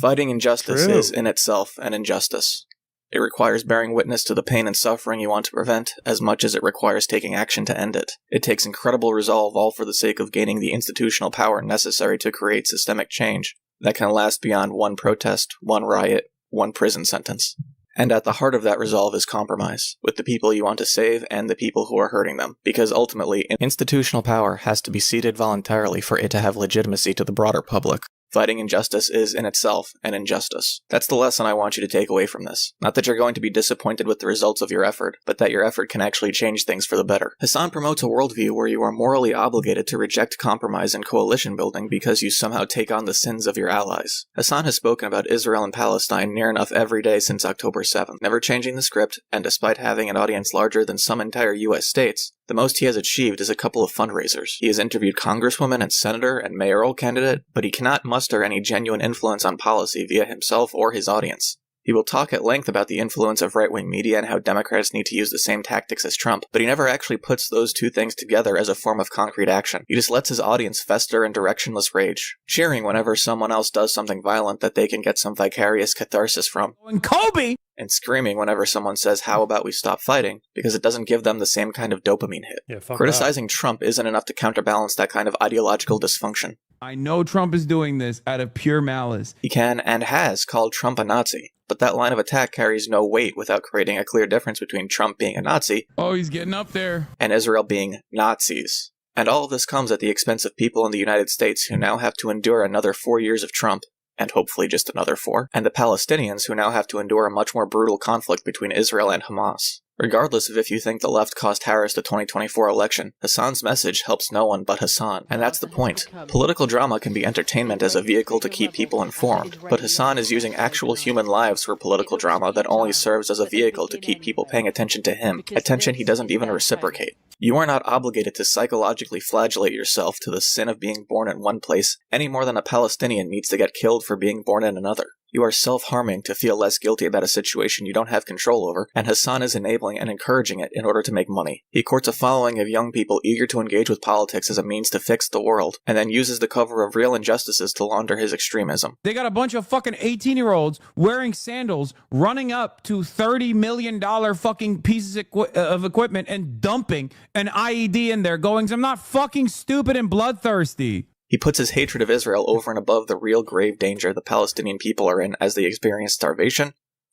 Fighting injustice is in itself an injustice. It requires bearing witness to the pain and suffering you want to prevent as much as it requires taking action to end it. It takes incredible resolve, all for the sake of gaining the institutional power necessary to create systemic change that can last beyond one protest, one riot, one prison sentence. And at the heart of that resolve is compromise, with the people you want to save and the people who are hurting them. Because ultimately, institutional power has to be ceded voluntarily for it to have legitimacy to the broader public. Fighting injustice is in itself an injustice. That's the lesson I want you to take away from this. Not that you're going to be disappointed with the results of your effort, but that your effort can actually change things for the better. Hasan promotes a worldview where you are morally obligated to reject compromise and coalition building because you somehow take on the sins of your allies. Hasan has spoken about Israel and Palestine near enough every day since October 7th, never changing the script, and despite having an audience larger than some entire US states, the most he has achieved is a couple of fundraisers. He has interviewed congresswomen and senator and mayoral candidate, but he cannot muster any genuine influence on policy via himself or his audience. He will talk at length about the influence of right-wing media and how Democrats need to use the same tactics as Trump, but he never actually puts those two things together as a form of concrete action. He just lets his audience fester in directionless rage, cheering whenever someone else does something violent that they can get some vicarious catharsis from. And Kobe! And screaming whenever someone says, "How about we stop fighting?" because it doesn't give them the same kind of dopamine hit. Yeah, Criticizing Trump isn't enough to counterbalance that kind of ideological dysfunction. I know Trump is doing this out of pure malice. He can and has called Trump a Nazi, but that line of attack carries no weight without creating a clear difference between Trump being a Nazi Oh, he's getting up there. and Israel being Nazis. And all of this comes at the expense of people in the United States who now have to endure another 4 years of Trump, and hopefully just another 4, and the Palestinians who now have to endure a much more brutal conflict between Israel and Hamas. Regardless of if you think the left cost Harris the 2024 election, Hasan's message helps no one but Hasan. And that's the point. Political drama can be entertainment as a vehicle to keep people informed, but Hasan is using actual human lives for political drama that only serves as a vehicle to keep people paying attention to him, attention he doesn't even reciprocate. You are not obligated to psychologically flagellate yourself to the sin of being born in one place any more than a Palestinian needs to get killed for being born in another. You are self-harming to feel less guilty about a situation you don't have control over, and Hasan is enabling and encouraging it in order to make money. He courts a following of young people eager to engage with politics as a means to fix the world, and then uses the cover of real injustices to launder his extremism. They got a bunch of fucking 18-year-olds wearing sandals, running up to $30 million fucking pieces of equipment and dumping an IED in there going, I'm not fucking stupid and bloodthirsty. He puts his hatred of Israel over and above the real grave danger the Palestinian people are in as they experience starvation,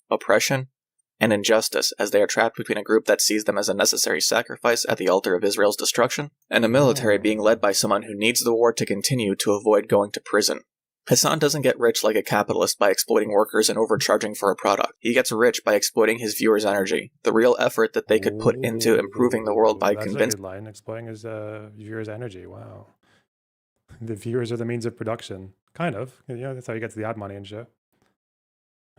oppression, and injustice as they are trapped between a group that sees them as a necessary sacrifice at the altar of Israel's destruction, and a military being led by someone who needs the war to continue to avoid going to prison. Hasan doesn't get rich like a capitalist by exploiting workers and overcharging for a product. He gets rich by exploiting his viewers' energy, the real effort that they could put into improving the world by That's convincing... a good line, exploiting his viewers' energy. Wow. The viewers are the means of production. Kind of. You know, that's how he gets the ad money and shit.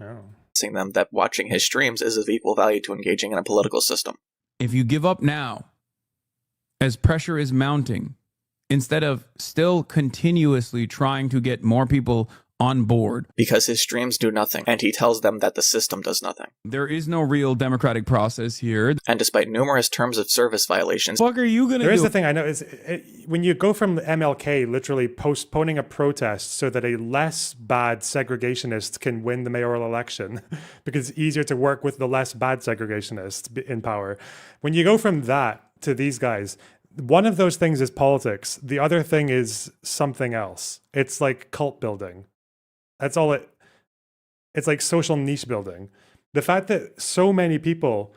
Oh. them that watching his streams is of equal value to engaging in a political system. If you give up now, as pressure is mounting, instead of still continuously trying to get more people on board. Because his streams do nothing, and he tells them that the system does nothing. There is no real democratic process here. And despite numerous terms of service violations... What the fuck are you going to do? There is the thing I know is when you go from MLK literally postponing a protest so that a less bad segregationist can win the mayoral election because it's easier to work with the less bad segregationist in power. When you go from that to these guys, one of those things is politics. The other thing is something else. It's like cult building. That's all it's like social niche building. The fact that so many people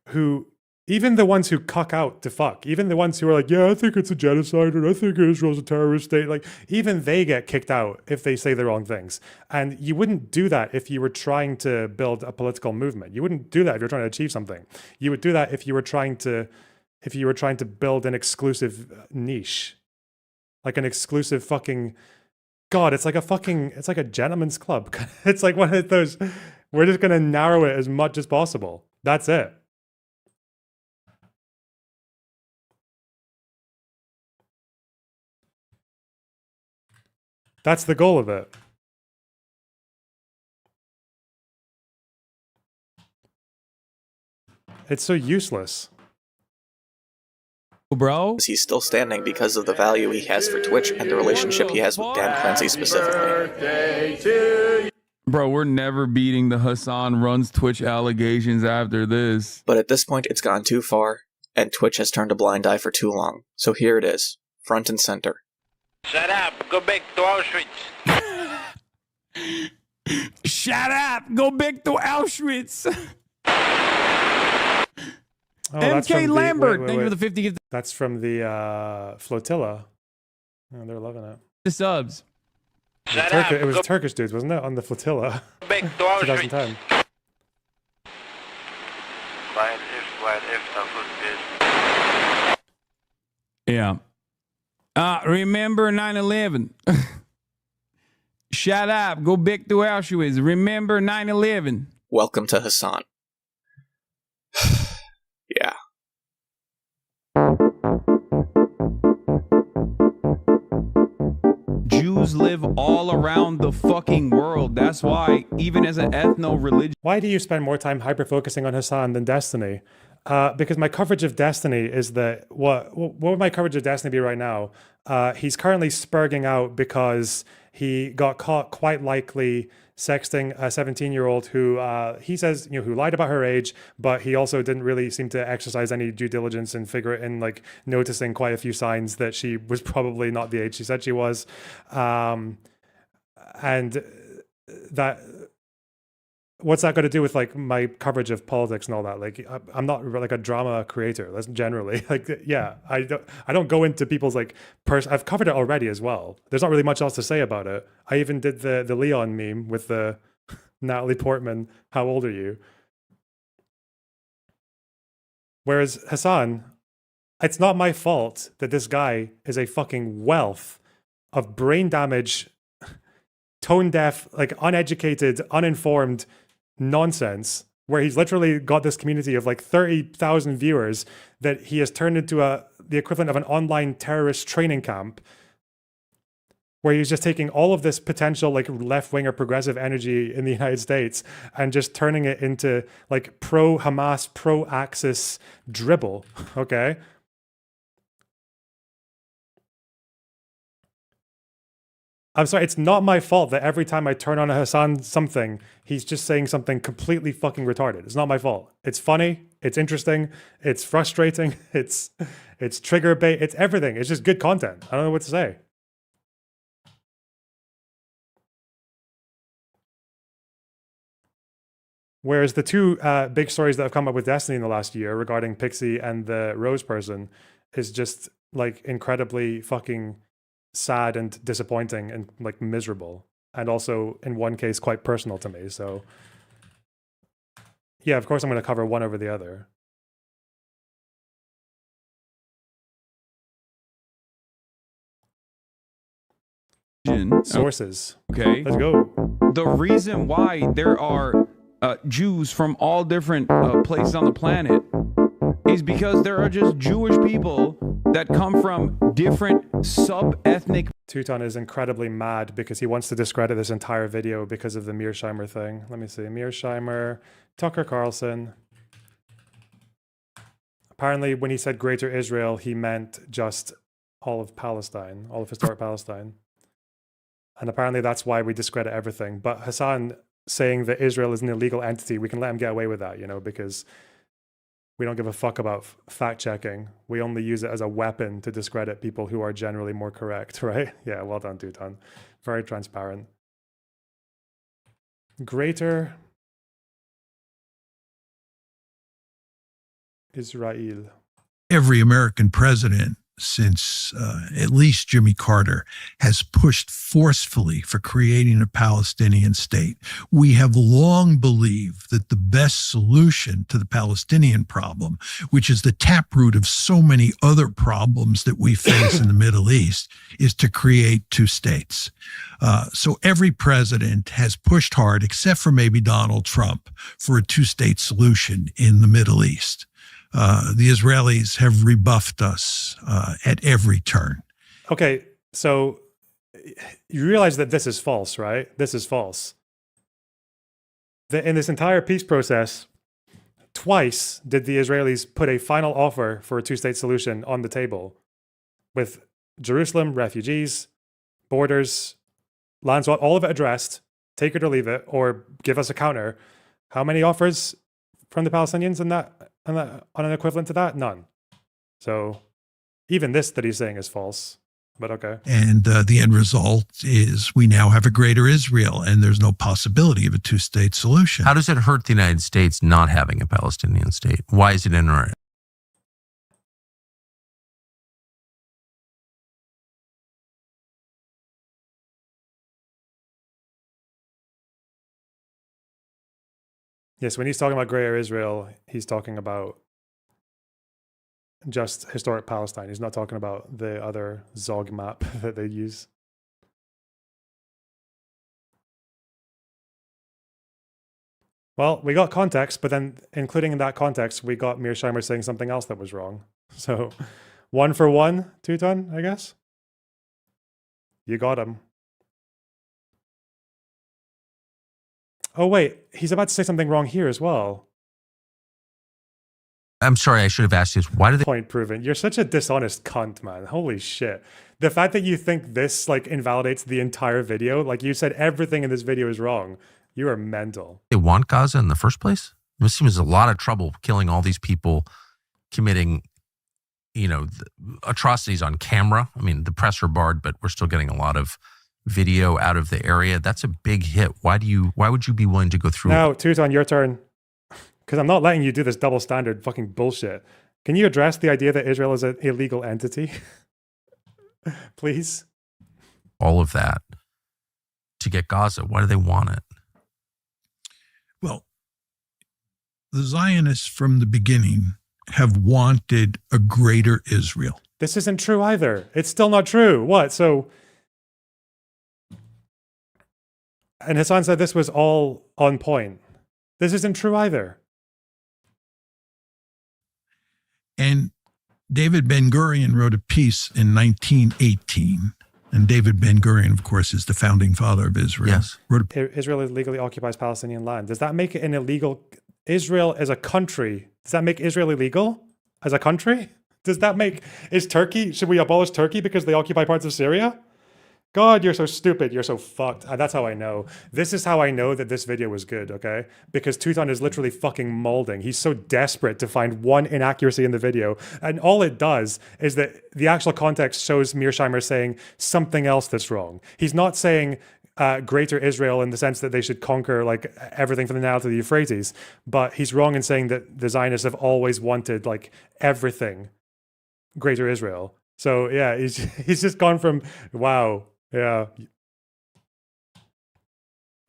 who even the ones who cuck out to fuck, even the ones who are like, yeah, I think it's a genocide and I think Israel's a terrorist state, like even they get kicked out if they say the wrong things. And you wouldn't do that if you were trying to build a political movement. You wouldn't do that if you're trying to achieve something. You would do that if you were trying to build an exclusive niche, like an exclusive fucking, God, it's like a gentleman's club. It's like one of those, we're just going to narrow it as much as possible. That's it. That's the goal of it. It's so useless. Bro, he's still standing because of the value he has for Twitch and the relationship he has with Dan Clancy specifically. Bro, we're never beating the Hasan runs Twitch allegations after this. But at this point, it's gone too far, and Twitch has turned a blind eye for too long. So here it is, front and center. Shut up, go back to Auschwitz. Shut up, go back to Auschwitz. Oh, that's MK from Lambert, wait, thank you for the 50 gifts. That's from the flotilla. Oh, they're loving it. The subs. It was Turkish dudes, wasn't it? On the flotilla. Back to Auschwitz. 2010. Yeah. Remember 9/11. Shut up, go back to Auschwitz. Remember 9/11. Welcome to Hasan. Yeah. Jews live all around the fucking world. That's why, even as an ethno-religion... Why do you spend more time hyper-focusing on Hasan than Destiny? Because my coverage of Destiny is that... What would my coverage of Destiny be right now? He's currently spurging out because he got caught, quite likely, sexting a 17-year-old who he says, who lied about her age, but he also didn't really seem to exercise any due diligence and figure it in, like noticing quite a few signs that she was probably not the age she said she was. And that, what's that got to do with like my coverage of politics and all that? Like, I'm not like a drama creator. That's generally like, yeah, I don't go into people's like I've covered it already as well. There's not really much else to say about it. I even did the Leon meme with the Natalie Portman. How old are you? Whereas Hasan, it's not my fault that this guy is a fucking wealth of brain damage, tone deaf, like uneducated, uninformed nonsense, where he's literally got this community of like 30,000 viewers that he has turned into the equivalent of an online terrorist training camp, where he's just taking all of this potential like left-wing or progressive energy in the United States and just turning it into like pro-Hamas, pro-Axis dribble, okay? I'm sorry, it's not my fault that every time I turn on a Hasan something, he's just saying something completely fucking retarded. It's not my fault. It's funny, it's interesting, it's frustrating, it's trigger bait, it's everything. It's just good content. I don't know what to say. Whereas the two big stories that have come up with Destiny in the last year regarding Pixie and the Rose person is just like incredibly fucking sad and disappointing and like miserable, and also in one case quite personal to me. So yeah, of course I'm going to cover one over the other. Sources. Okay. Let's go. The reason why there are Jews from all different places on the planet is because there are just Jewish people that come from different sub-ethnic... Teuton is incredibly mad because he wants to discredit this entire video because of the Mearsheimer thing. Let me see. Mearsheimer, Tucker Carlson. Apparently, when he said Greater Israel, he meant just all of Palestine, all of historic Palestine. And apparently that's why we discredit everything. But Hasan saying that Israel is an illegal entity, we can let him get away with that, because we don't give a fuck about fact checking. We only use it as a weapon to discredit people who are generally more correct, right? Yeah, well done, Teuton. Very transparent. Greater Israel. Every American president since at least Jimmy Carter has pushed forcefully for creating a Palestinian state. We have long believed that the best solution to the Palestinian problem, which is the taproot of so many other problems that we face in the Middle East, is to create two states. So every president has pushed hard, except for maybe Donald Trump, for a two-state solution in the Middle East. The Israelis have rebuffed us at every turn. Okay, so you realize that this is false, right? This is false. In this entire peace process, twice did the Israelis put a final offer for a two-state solution on the table with Jerusalem, refugees, borders, land swap, all of it addressed, take it or leave it, or give us a counter. How many offers from the Palestinians in that? On an equivalent to that? None. So even this that he's saying is false, but okay. And the end result is we now have a greater Israel, and there's no possibility of a two-state solution. How does it hurt the United States not having a Palestinian state? Why is it in our... Yes, when he's talking about Greater Israel, he's talking about just historic Palestine. He's not talking about the other Zog map that they use. Well, we got context, but then including in that context, we got Mearsheimer saying something else that was wrong. So 1 for 1, 2-ton, I guess. You got him. Oh, wait, he's about to say something wrong here as well. I'm sorry, I should have asked you, why do they... Point proven. You're such a dishonest cunt, man. Holy shit. The fact that you think this, like, invalidates the entire video, like you said everything in this video is wrong. You are mental. They want Gaza in the first place? It seems a lot of trouble killing all these people, committing, you know, atrocities on camera. I mean, the press are barred, but we're still getting a lot of video out of the area. That's a big hit. Why would you be willing to go through? Now, Tuton, your turn. Because I'm not letting you do this double standard fucking bullshit. Can you address the idea that Israel is an illegal entity? Please? All of that to get Gaza. Why do they want it? Well, the Zionists from the beginning have wanted a greater Israel. This isn't true either. It's still not true. What? So... And Hasan said this was all on point. This isn't true either. And David Ben-Gurion wrote a piece in 1918. And David Ben-Gurion, of course, is the founding father of Israel. Yes. Israel illegally occupies Palestinian land. Does that make it an illegal... Israel as a country, does that make Israel illegal as a country? Does that make... Is Turkey... Should we abolish Turkey because they occupy parts of Syria? God, you're so stupid. You're so fucked. That's how I know. This is how I know that this video was good, okay? Because Tuton is literally fucking molding. He's so desperate to find one inaccuracy in the video. And all it does is that the actual context shows Mearsheimer saying something else that's wrong. He's not saying greater Israel in the sense that they should conquer like everything from the Nile to the Euphrates. But he's wrong in saying that the Zionists have always wanted like everything greater Israel. So yeah, he's just gone from, wow. Yeah.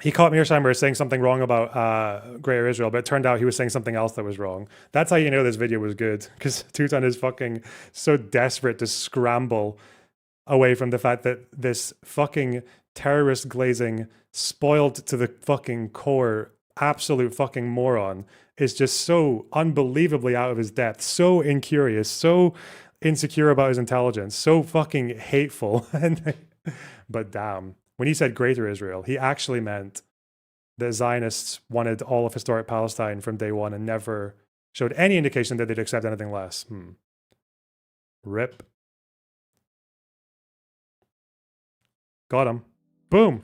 He caught Mearsheimer saying something wrong about Greater Israel, but it turned out he was saying something else that was wrong. That's how you know this video was good, because Tuton is fucking so desperate to scramble away from the fact that this fucking terrorist glazing, spoiled to the fucking core, absolute fucking moron is just so unbelievably out of his depth, so incurious, so insecure about his intelligence, so fucking hateful. But damn, when he said greater Israel, he actually meant the Zionists wanted all of historic Palestine from day one and never showed any indication that they'd accept anything less. Rip. Got him. Boom.